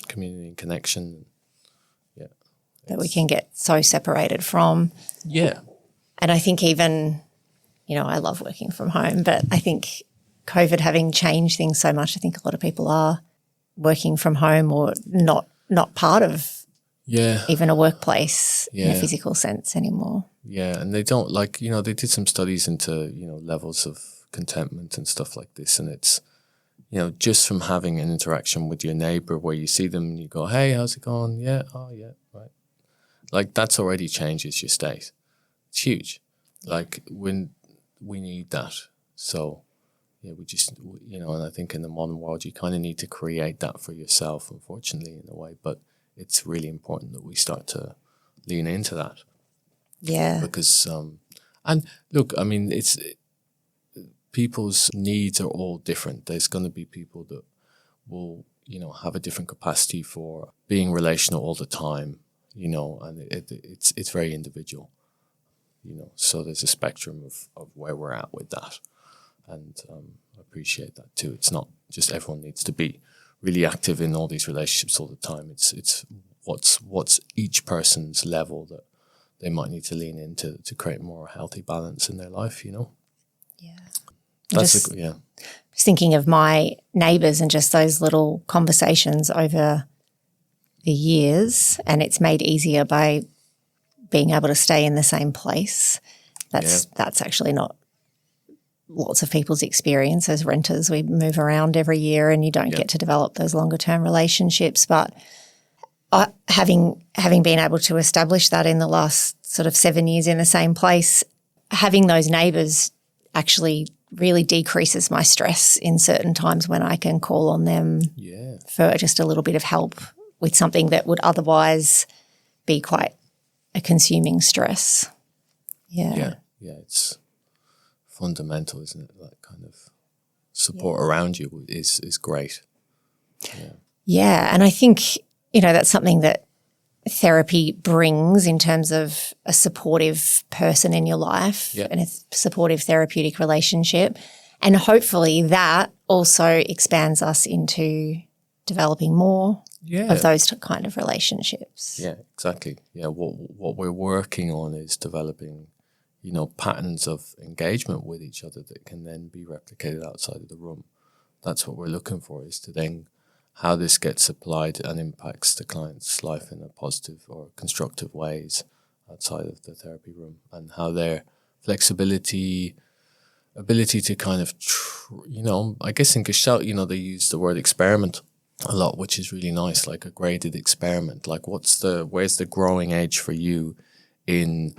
community and connection. Yeah. That we can get so separated from. Yeah. And I think even, you know, I love working from home, but I think COVID having changed things so much, I think a lot of people are working from home or not part of even a workplace in a Yeah. physical sense anymore. Yeah, and they don't they did some studies into, levels of contentment and stuff like this. And it's, just from having an interaction with your neighbor where you see them and you go, hey, how's it going? Yeah. Oh, yeah. Right. Like that's already changes your state. It's huge. Like when we need that. So yeah, we just, and I think in the modern world, you kind of need to create that for yourself, unfortunately, in a way. But it's really important that we start to lean into that. Yeah. Because, and look, I mean, people's needs are all different. There's going to be people that will, have a different capacity for being relational all the time, and it's very individual, so there's a spectrum of where we're at with that. And I appreciate that too. It's not just everyone needs to be really active in all these relationships all the time. It's what's each person's level that they might need to lean into to create more healthy balance in their life, Yeah. That's Just thinking of my neighbours and just those little conversations over the years, and it's made easier by being able to stay in the same place. That's actually not lots of people's experience as renters. We move around every year and you don't get to develop those longer term relationships. But having been able to establish that in the last sort of 7 years in the same place, having those neighbours actually really decreases my stress in certain times when I can call on them for just a little bit of help with something that would otherwise be quite a consuming stress. Yeah, it's fundamental, isn't it? That kind of support around you is great. Yeah, and I think, that's something that therapy brings in terms of a supportive person in your life and a supportive therapeutic relationship. And hopefully that also expands us into developing more of those kind of relationships. Yeah, exactly. Yeah, what we're working on is developing, patterns of engagement with each other that can then be replicated outside of the room. That's what we're looking for, is to then how this gets applied and impacts the client's life in a positive or constructive ways outside of the therapy room, and how their flexibility, ability to kind of, I guess in Gestalt, they use the word experiment a lot, which is really nice, like a graded experiment. Like where's the growing age for you in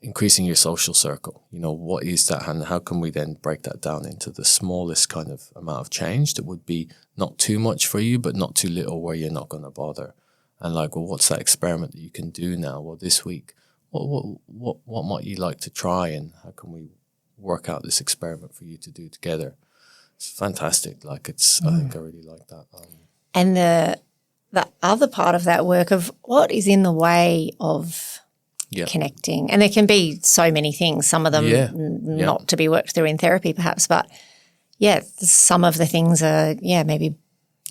increasing your social circle? What is that, and how can we then break that down into the smallest kind of amount of change that would be not too much for you, but not too little where you're not going to bother. And what's that experiment that you can do now? Well, this week, what might you like to try, and how can we work out this experiment for you to do together? It's fantastic. I think I really like that. And the other part of that work of what is in the way of connecting. And there can be so many things, some of them not to be worked through in therapy perhaps, but some of the things are, maybe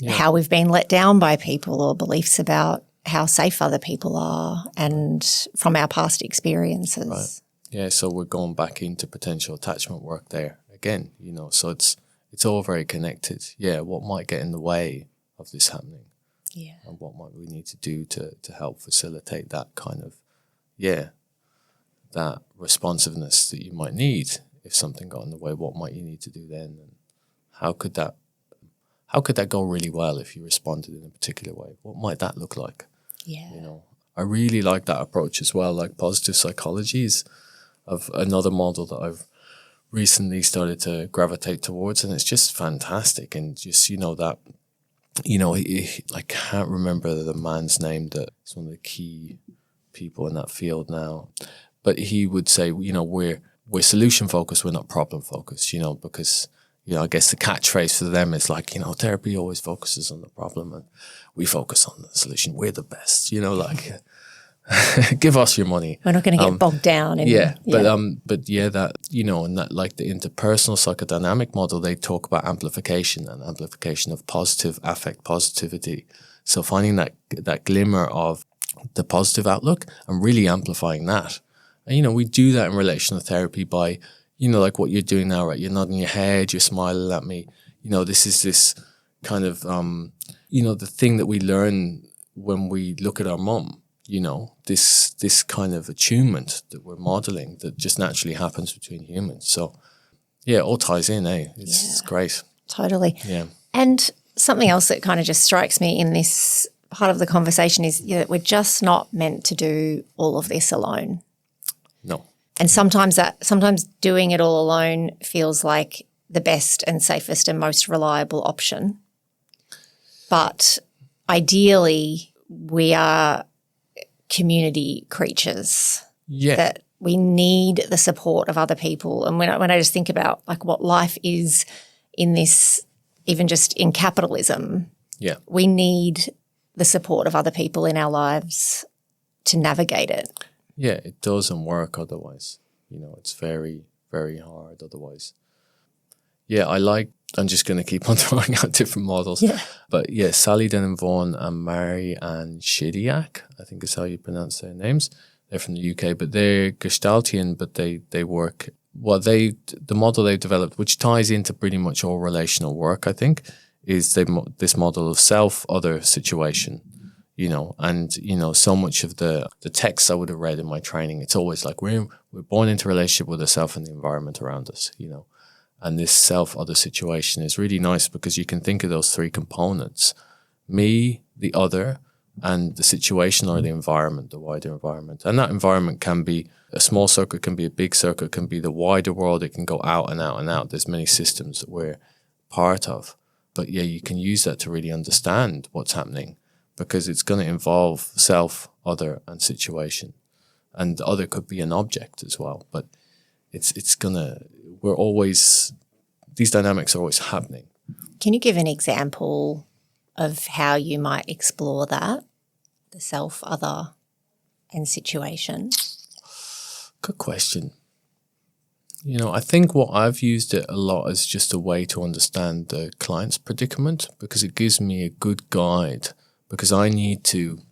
how we've been let down by people, or beliefs about how safe other people are, and from our past experiences. Right. Yeah, so we're going back into potential attachment work there again, so it's all very connected. Yeah, what might get in the way of this happening? Yeah. And what might we need to do to help facilitate that kind of, that responsiveness that you might need if something got in the way? What might you need to do then? And how could that go really well if you responded in a particular way? What might that look like? Yeah. I really like that approach as well. Like positive psychology is of another model that I've recently started to gravitate towards, and it's just fantastic. And just, that, I can't remember the man's name that's one of the key people in that field now, but he would say, we're solution focused, we're not problem focused, because, I guess the catchphrase for them is therapy always focuses on the problem and we focus on the solution. We're the best, give us your money. We're not going to get bogged down. But that, and that, like the interpersonal psychodynamic model, they talk about amplification and amplification of positive affect positivity. So finding that glimmer of the positive outlook and really amplifying that. And, we do that in relational therapy by, like what you're doing now, right? You're nodding your head, you're smiling at me. This is this kind of, the thing that we learn when we look at our mum. this kind of attunement that we're modeling that just naturally happens between humans. So yeah, it all ties in, eh? It's great. Totally. Yeah. And something else that kind of just strikes me in this part of the conversation is that we're just not meant to do all of this alone. No. And sometimes doing it all alone feels like the best and safest and most reliable option. But ideally, we are community creatures. Yeah. That we need the support of other people. And when I just think about like what life is in this, even just in capitalism, we need the support of other people in our lives to navigate it. Yeah, it doesn't work otherwise. It's very, very hard otherwise. Yeah, I'm just going to keep on throwing out different models. Yeah. But yeah, Sally Denham-Vaughan and Marianne Shidiak, I think is how you pronounce their names. They're from the UK, but they're Gestaltian, but they work, the model they've developed, which ties into pretty much all relational work, I think, is this model of self, other, situation, and, so much of the texts I would have read in my training, it's always like we're born into a relationship with ourselves and the environment around us, and this self, other, situation is really nice because you can think of those three components, me, the other, and the situation or the environment, the wider environment. And that environment can be a small circle, can be a big circle, can be the wider world. It can go out and out and out. There's many systems that we're part of. But yeah, you can use that to really understand what's happening because it's going to involve self, other, and situation. And the other could be an object as well. But these dynamics are always happening. Can you give an example of how you might explore that, the self, other, and situation? Good question. I think what I've used it a lot is just a way to understand the client's predicament because it gives me a good guide because I need to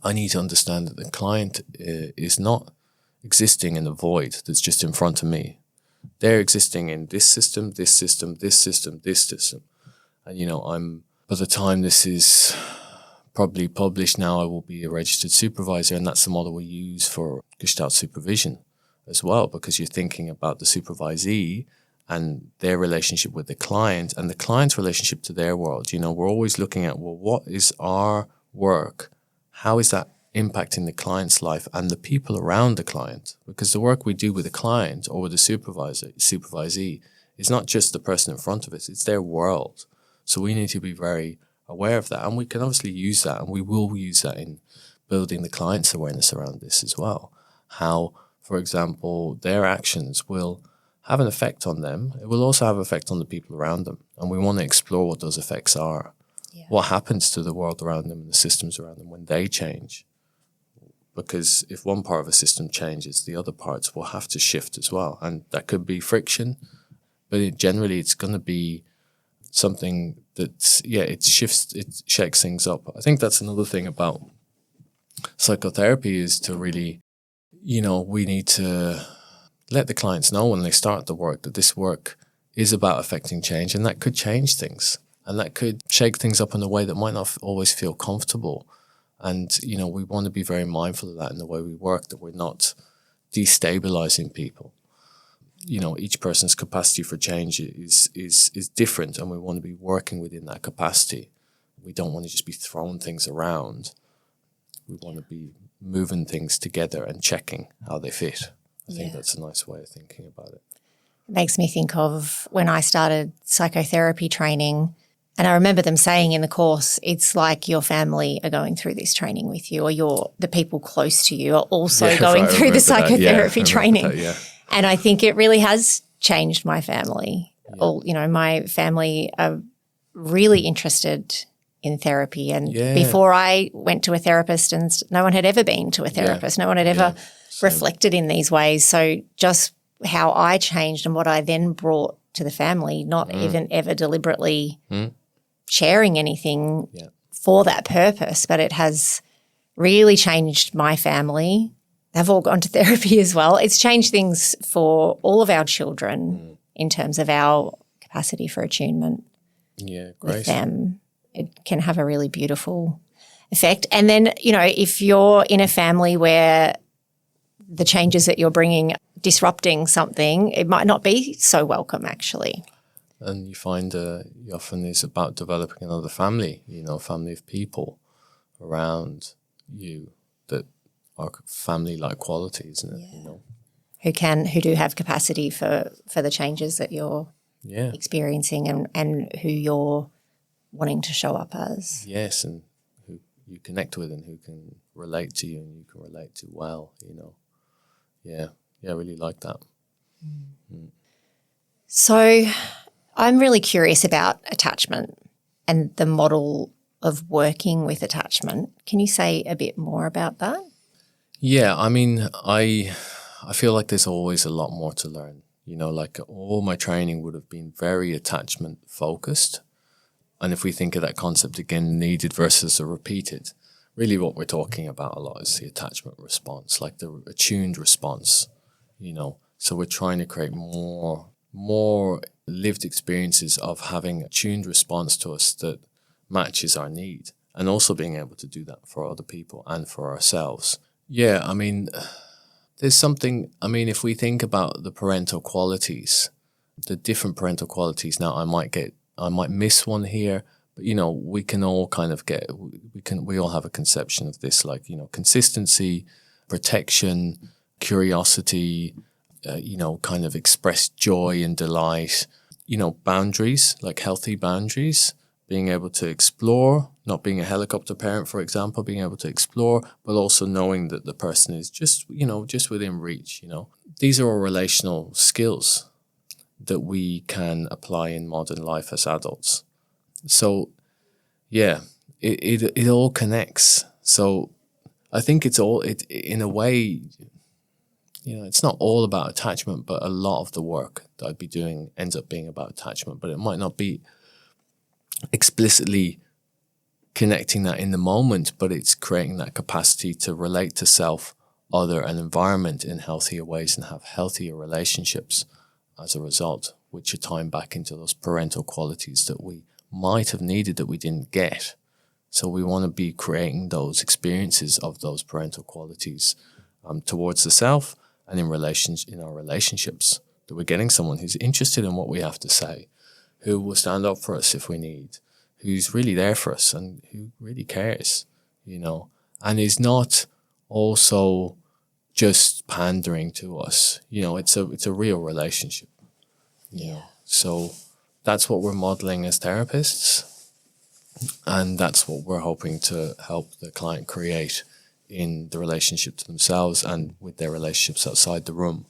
understand that the client is not existing in a void that's just in front of me. They're existing in this system, this system, this system, this system. And, by the time this is probably published now, I will be a registered supervisor, and that's the model we use for Gestalt supervision as well, because you're thinking about the supervisee and their relationship with the client and the client's relationship to their world. We're always looking at, well, what is our work? How is that impacting the client's life and the people around the client? Because the work we do with the client or with the supervisee is not just the person in front of us, it's their world. So we need to be very aware of that. And we can obviously use that, and we will use that in building the client's awareness around this as well. How, for example, their actions will have an effect on them. It will also have an effect on the people around them. And we want to explore what those effects are. Yeah. What happens to the world around them and the systems around them when they change? Because if one part of a system changes, the other parts will have to shift as well. And that could be friction, but generally it's going to be something that, it shakes things up. I think that's another thing about psychotherapy is to really, we need to let the clients know when they start the work that this work is about affecting change, and that could change things and that could shake things up in a way that might not always feel comfortable. And, we want to be very mindful of that in the way we work, that we're not destabilizing people. Each person's capacity for change is different, and we want to be working within that capacity. We don't want to just be throwing things around. We want to be moving things together and checking how they fit. I think that's a nice way of thinking about it. It makes me think of when I started psychotherapy training, and I remember them saying in the course, it's like your family are going through this training with you, or the people close to you are also going through the psychotherapy training. And I think it really has changed my family. Yeah. My family are really interested in therapy. And before I went to a therapist, and no one had ever been to a therapist, no one had ever reflected in these ways. So just how I changed and what I then brought to the family, not even ever deliberately sharing anything for that purpose, but it has really changed my family. They've all gone to therapy as well. It's changed things for all of our children in terms of our capacity for attunement with them. It can have a really beautiful effect. And then, if you're in a family where the changes that you're bringing disrupting something, it might not be so welcome actually. And you find often it's about developing another family, family of people around you that are family-like qualities, isn't it? Who do have capacity for the changes that you're experiencing and who you're wanting to show up as. Yes, and who you connect with and who can relate to you and you can relate to well, Yeah, I really like that. Mm. So I'm really curious about attachment and the model of working with attachment. Can you say a bit more about that? Yeah, I mean, I feel like there's always a lot more to learn. Like all my training would have been very attachment focused. And if we think of that concept again, needed versus a repeated, really what we're talking about a lot is the attachment response, like the attuned response, So we're trying to create more lived experiences of having a tuned response to us that matches our need, and also being able to do that for other people and for ourselves. Yeah, I mean, there's something, if we think about the parental qualities, the different parental qualities, now I might miss one here, but we can all kind of we all have a conception of this, like, consistency, protection, curiosity, kind of express joy and delight, boundaries, like healthy boundaries, being able to explore, not being a helicopter parent, for example, being able to explore, but also knowing that the person is just within reach, These are all relational skills that we can apply in modern life as adults. So, yeah, it all connects. So I think in a way, it's not all about attachment, but a lot of the work that I'd be doing ends up being about attachment, but it might not be explicitly connecting that in the moment, but it's creating that capacity to relate to self, other, and environment in healthier ways and have healthier relationships as a result, which are tying back into those parental qualities that we might have needed that we didn't get. So we want to be creating those experiences of those parental qualities towards the self and in our relationships, that we're getting someone who's interested in what we have to say, who will stand up for us if we need, who's really there for us and who really cares, and is not also just pandering to us. It's a real relationship. So that's what we're modeling as therapists, and that's what we're hoping to help the client create in the relationship to themselves and with their relationships outside the room.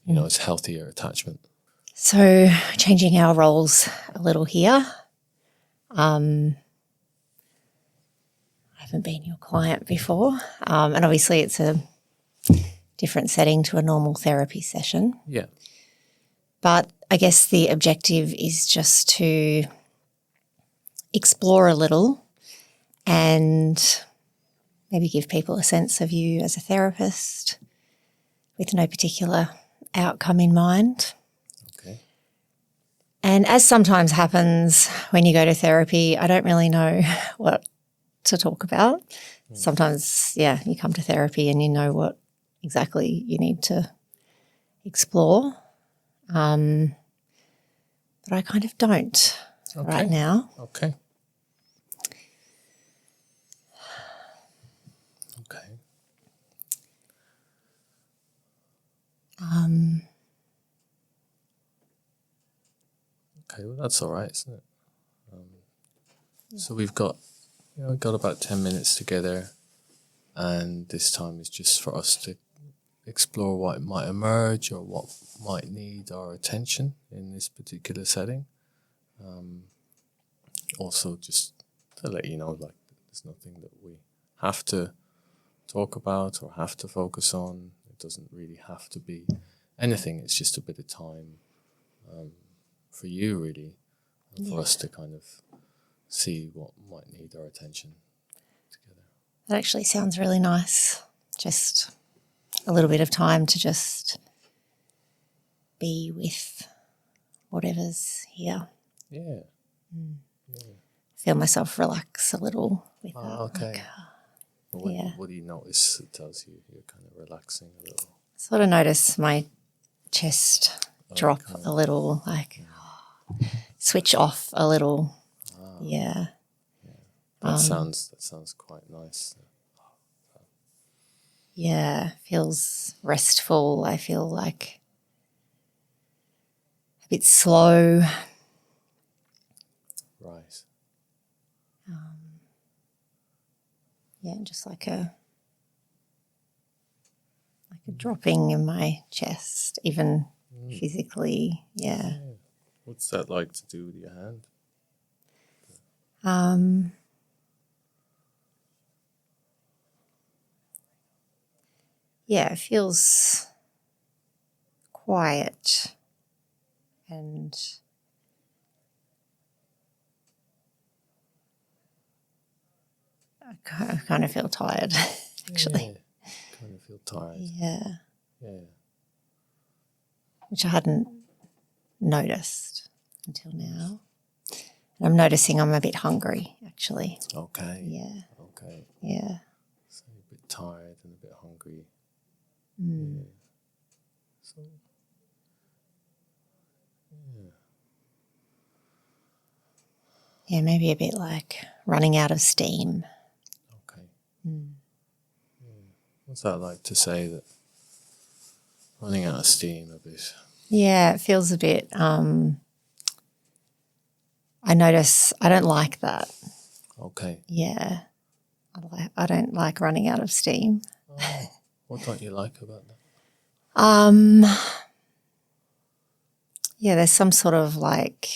It's healthier attachment. So changing our roles a little here. I haven't been your client before, and obviously it's a different setting to a normal therapy session. Yeah. But I guess the objective is just to explore a little and maybe give people a sense of you as a therapist with no particular outcome in mind. Okay. And as sometimes happens when you go to therapy, I don't really know what to talk about. Sometimes, you come to therapy and you know what exactly you need to explore. But I kind of don't right now. Okay. Okay, well, that's all right, isn't it? So we've got about 10 minutes together, and this time is just for us to explore what might emerge or what might need our attention in this particular setting. Also, just to let you know, like, there's nothing that we have to talk about or have to focus on. It doesn't really have to be anything. It's just a bit of time for you, really, and for us to kind of see what might need our attention together. That actually sounds really nice. Just a little bit of time to just be with whatever's here. Yeah. Feel myself relax a little. with that. Okay. Like, What do you notice it tells you you're kind of relaxing a little? sort of notice my chest drop a little, like switch off a little. Yeah. That sounds quite nice. Yeah, feels restful. I feel like a bit slow. Right. Yeah, just like a dropping in my chest, even physically. Yeah. What's that like to do with your hand? Yeah, it feels quiet and I kind of feel tired, actually. Yeah. Kind of feel tired. Yeah. Yeah. Which I hadn't noticed until now. And I'm noticing I'm a bit hungry, actually. Okay. Yeah. Okay. Yeah. So you're a bit tired and a bit hungry. Mm. Yeah. So, yeah. Yeah, maybe a bit like running out of steam. Okay. Mm. Yeah. What's that like to say that? Running out of steam a bit. Yeah, it feels a bit, I notice I don't like that. Okay. Yeah. I don't like running out of steam. Oh, what don't you like about that? Yeah, there's some sort of like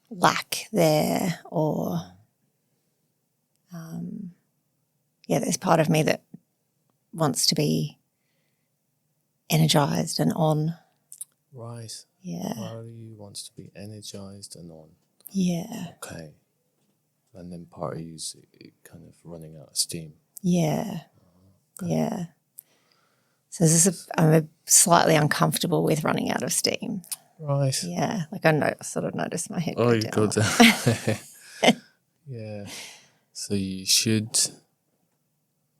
lack there or yeah, there's part of me that wants to be energized and on. Right. Yeah. Part of you wants to be energized and on. Yeah. Okay. And then part of you's kind of running out of steam. Yeah. Okay. Yeah. So I'm slightly uncomfortable with running out of steam. Right. Yeah. Like I sort of notice my head. Oh, go you down. go down. Yeah. So you should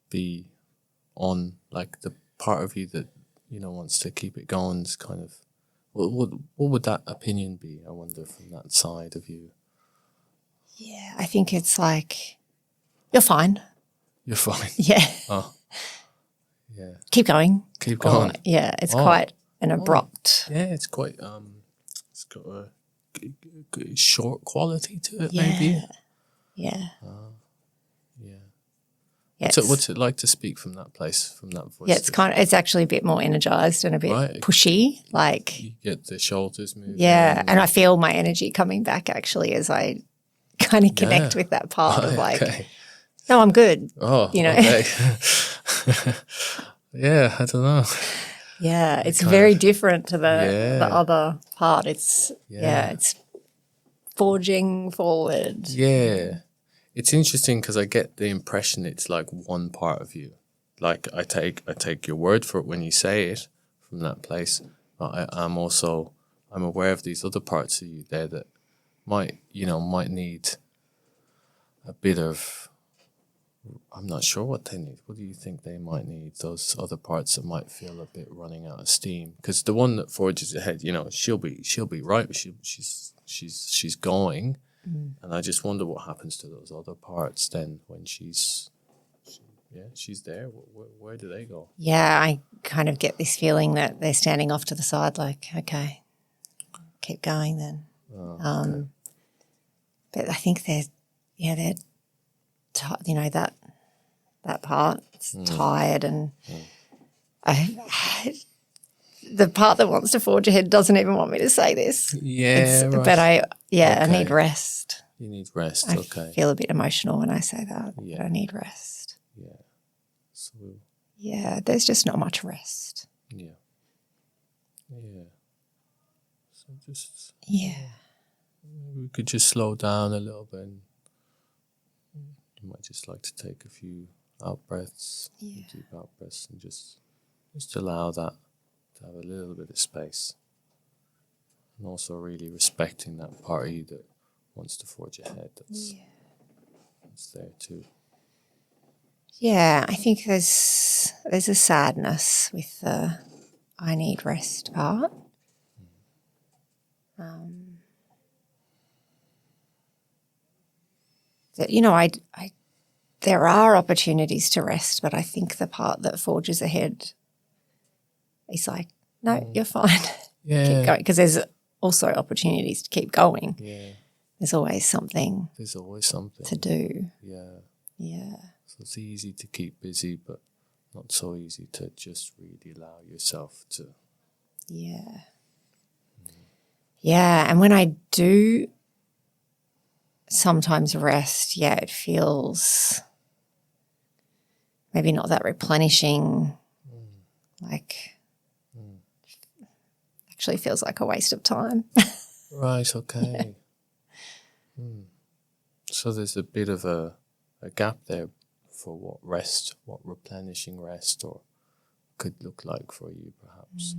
be on, like the part of you that, wants to keep it going is kind of, what would that opinion be, I wonder, from that side of you? Yeah. I think it's like, you're fine. You're fine. Yeah. Oh. Yeah. Keep going. Keep going. Yeah. It's quite an abrupt. Yeah, it's quite, it's got a short quality to it, Yeah. maybe. Yeah. Yeah. Yeah, What's it like to speak from that place, from that voice? Yeah, it's actually a bit more energized and a bit pushy. Like you get the shoulders moving. Yeah, and I feel my energy coming back actually as I kind of connect with that part of like, no, I'm good. Oh, okay. Yeah, I don't know. Yeah, it's very different to the other part. It's it's forging forward. Yeah. It's interesting because I get the impression it's like one part of you. Like I take your word for it when you say it from that place. But I'm aware of these other parts of you there that might need a bit of, I'm not sure what they need. What do you think they might need? Those other parts that might feel a bit running out of steam. Because the one that forges ahead, she'll be right. She's going. And I just wonder what happens to those other parts then when she's there. Where do they go? Yeah, I kind of get this feeling that they're standing off to the side like, okay, keep going then. Okay. But I think that part's tired and the part that wants to forge ahead doesn't even want me to say this. Yeah, right. But I need rest. You need rest, I okay. feel a bit emotional when I say that, but I need rest. Yeah. So, yeah, there's just not much rest. Yeah. Yeah. So just... Yeah. We could just slow down a little bit. And you might just like to take a few out-breaths, deep out-breaths, and just allow that to have a little bit of space. And also really respecting that part of you that wants to forge ahead. That's importance there too. Yeah, I think there's a sadness with the I need rest part. That, you know, I there are opportunities to rest, but I think the part that forges ahead is like, no, you're fine. Yeah. Keep going, because there's also opportunities to keep going. Yeah. There's always something There's always something to do. Yeah. Yeah. So it's easy to keep busy, but not so easy to just really allow yourself to. Yeah. Yeah. And when I do sometimes rest, yeah, it feels maybe not that replenishing, like actually feels like a waste of time. Right, okay. So there's a bit of a gap there for what replenishing rest or could look like for you perhaps.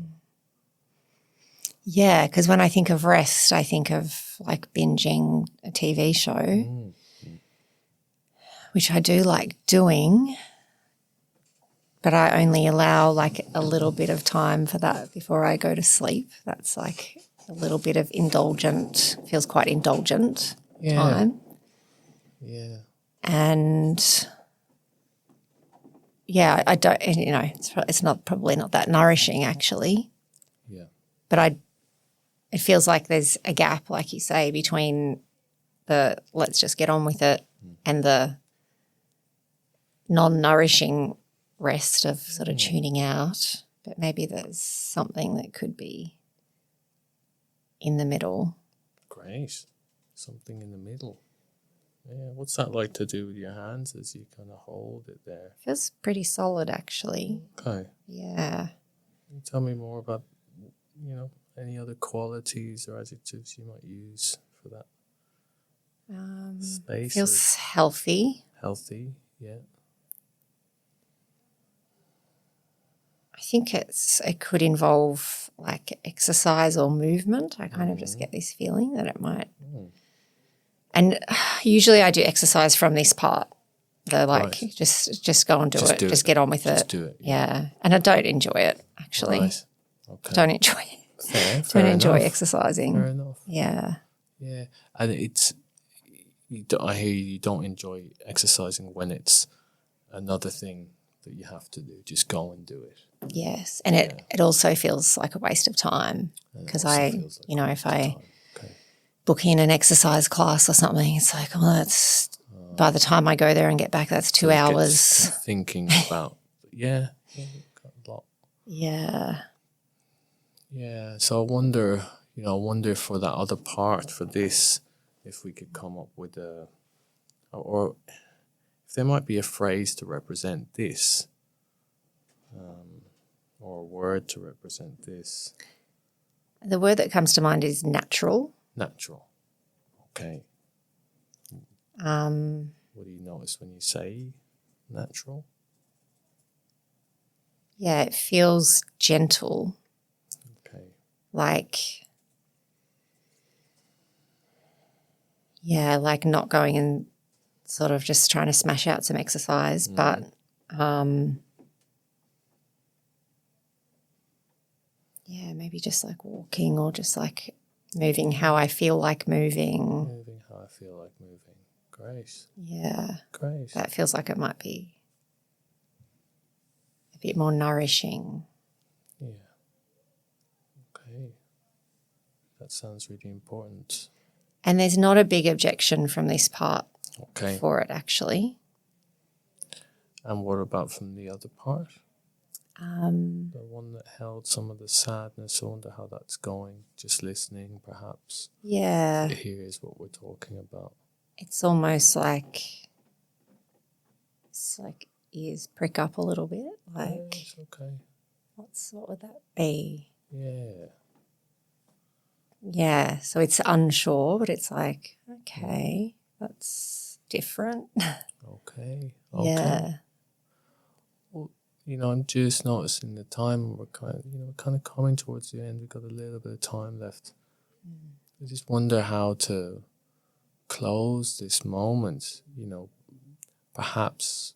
Yeah, because when I think of rest, I think of like binging a TV show, which I do like doing, but I only allow like a little bit of time for that before I go to sleep. That's like a little bit of feels quite indulgent time. Yeah. And yeah, I don't, you know, it's not probably not that nourishing actually. Yeah. But it feels like there's a gap, like you say, between the let's just get on with it and the non-nourishing rest of sort of tuning out. But maybe there's something that could be in the middle. Great. Something in the middle. Yeah. What's that like to do with your hands as you kind of hold it there? Feels pretty solid actually. Okay. Yeah. Can you tell me more about, any other qualities or adjectives you might use for that space? Feels healthy. Healthy, yeah. I think it could involve like exercise or movement. I kind of just get this feeling that it might. And usually I do exercise from this part. The like Right. just go and do it. do Just it. get on with Just it. do it. Yeah. And I don't enjoy it actually. Right. Okay. Don't enjoy it. Fair Don't enjoy enough. exercising. Fair enough. Yeah. Yeah. And I hear you don't enjoy exercising when it's another thing that you have to do. Just go and do it. Yes. And it also feels like a waste of time because if I book in an exercise class or something, it's like, well, that's by the time I go there and get back, that's 2 hours. Thinking about, got a lot. Yeah. Yeah, so I wonder for that other part for this, if we could come up with or if there might be a phrase to represent this, or a word to represent this. The word that comes to mind is natural. Natural. Okay. What do you notice when you say natural? Yeah, it feels gentle. Okay. Like not going and sort of just trying to smash out some exercise, but maybe just like walking or just like moving how I feel like moving. Moving how I feel like moving. Great. Yeah. Great. That feels like it might be a bit more nourishing. Yeah. Okay. That sounds really important. And there's not a big objection from this part for it, actually. And what about from the other part? The one that held some of the sadness. I wonder how that's going. Just listening, perhaps. Yeah. Here's what we're talking about. It's almost like ears prick up a little bit. Like, yes, okay. What would that be? Yeah. Yeah. So it's unsure, but it's like, okay, that's different. Okay. Yeah. Well, I'm just noticing the time. We're kind of coming towards the end. We've got a little bit of time left. I just wonder how to close this moment, perhaps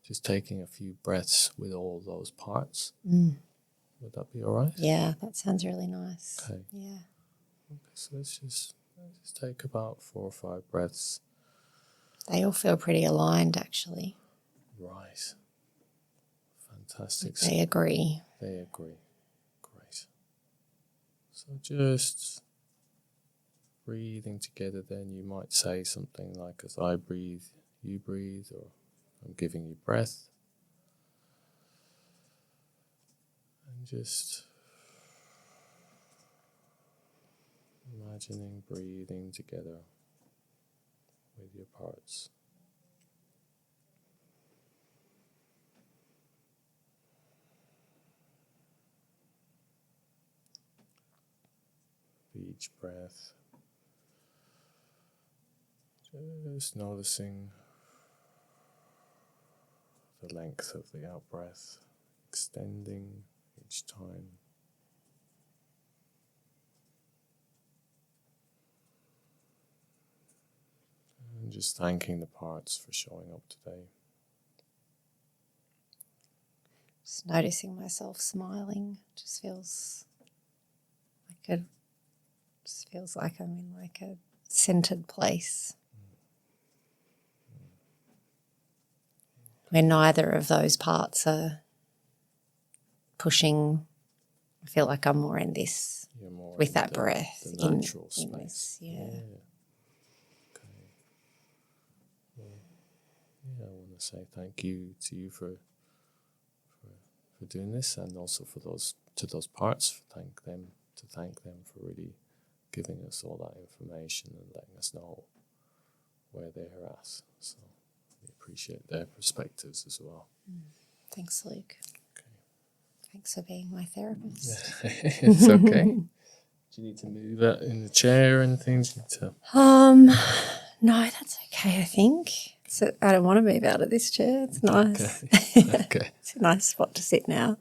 just taking a few breaths with all those parts. Would that be all right? Yeah, that sounds really nice. Okay. Yeah. Okay, so let's just take about 4 or 5 breaths. They all feel pretty aligned, actually. Right. Fantastic. They agree. They agree. Great. So just breathing together, then you might say something like, as I breathe, you breathe, or I'm giving you breath. And just imagining breathing together with your parts. Each breath, just noticing the length of the out breath, extending each time. And just thanking the parts for showing up today. Just noticing myself smiling just feels like I'm in like a centered place where neither of those parts are pushing. I feel like I'm more in this with that breath. The natural space. In this, yeah. Okay. Well, I want to say thank you to you for doing this, and also for those parts. Thank them for really giving us all that information and letting us know where they're at. So we appreciate their perspectives as well. Thanks, Luke. Okay. Thanks for being my therapist. It's okay. Do you need to move that in the chair or anything? No, that's okay, I think. So I don't want to move out of this chair. It's nice. Okay. It's a nice spot to sit now.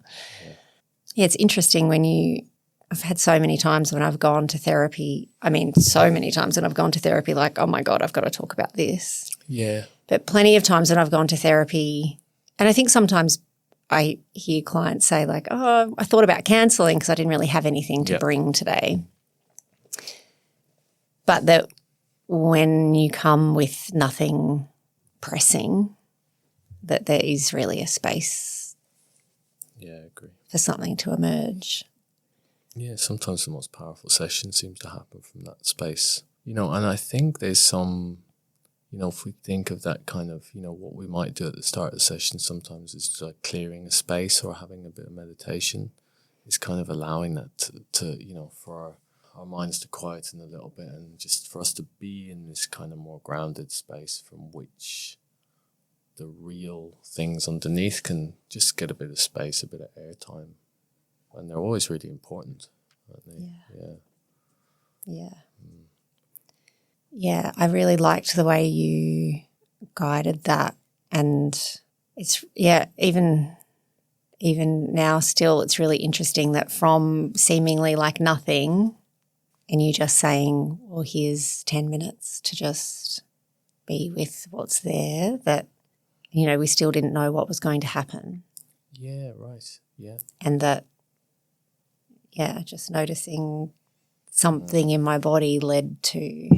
Yeah, it's interesting I've had so many times when I've gone to therapy. Like, oh my God, I've got to talk about this. Yeah. But plenty of times when I've gone to therapy, and I think sometimes I hear clients say like, oh, I thought about cancelling because I didn't really have anything to bring today. But that when you come with nothing pressing, that there is really a space I agree. for something to emerge. Yeah, sometimes the most powerful session seems to happen from that space. And I think there's some, if we think of that kind of, what we might do at the start of the session sometimes is like clearing a space or having a bit of meditation. It's kind of allowing that to for our minds to quieten a little bit and just for us to be in this kind of more grounded space from which the real things underneath can just get a bit of space, a bit of airtime. And they're always really important, aren't they? Yeah, I really liked the way you guided that. And it's, even now still it's really interesting that from seemingly like nothing and you just saying, well, here's 10 minutes to just be with what's there, that, we still didn't know what was going to happen. Yeah, right, yeah. And that, just noticing something in my body led to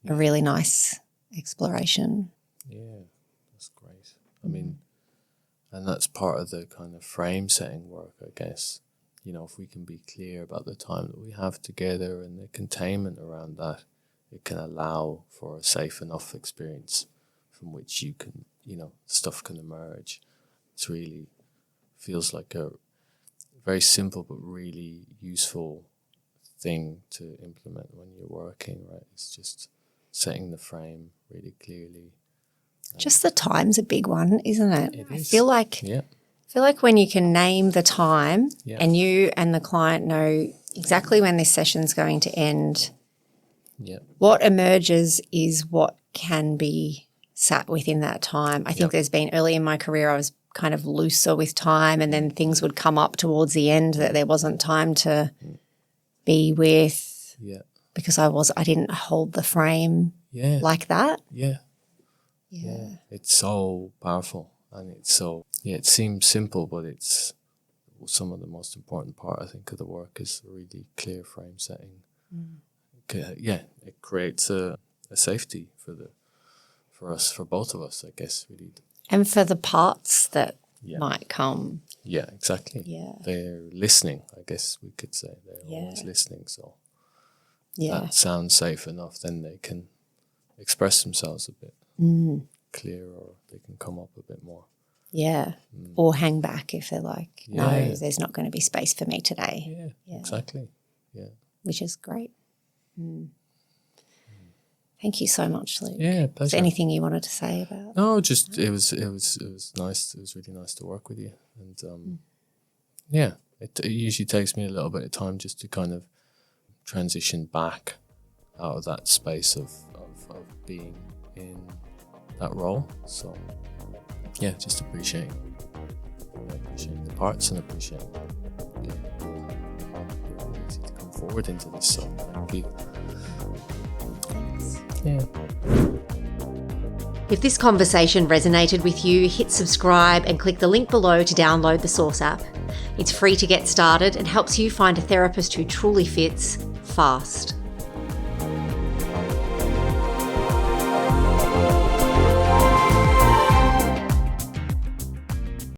a really nice exploration. Yeah, that's great. I mean, and that's part of the kind of frame setting work, I guess. If we can be clear about the time that we have together and the containment around that, it can allow for a safe enough experience from which you can, stuff can emerge. It's really feels like a very simple but really useful thing to implement when you're working, right? It's just setting the frame really clearly. Just the time's a big one, isn't it? It I is. feel like when you can name the time and you and the client know exactly when this session's going to end, what emerges is what can be sat within that time. I think there's been early in my career I was kind of looser with time and then things would come up towards the end that there wasn't time to be with because I didn't hold the frame like that. Yeah. It's so powerful, and it's so, it seems simple, but it's some of the most important part, I think, of the work is a really clear frame setting. It creates a safety for us, for both of us, I guess, really. And for the parts that might come. Yeah, exactly. Yeah. They're listening, I guess we could say. They're always listening, so that sounds safe enough, then they can express themselves a bit clearer, or they can come up a bit more. Yeah. Or hang back if they're like, no, there's not going to be space for me today. Yeah, exactly. Yeah. Which is great. Thank you so much, Luke. Yeah, pleasure. Is there anything you wanted to say about? No, just it was nice. It was really nice to work with you, and it usually takes me a little bit of time just to kind of transition back out of that space of being in that role. So yeah, just appreciate the parts and appreciate your ability to come forward into this. So thank you. Yeah. If this conversation resonated with you, hit subscribe and click the link below to download the Source app. It's free to get started and helps you find a therapist who truly fits fast.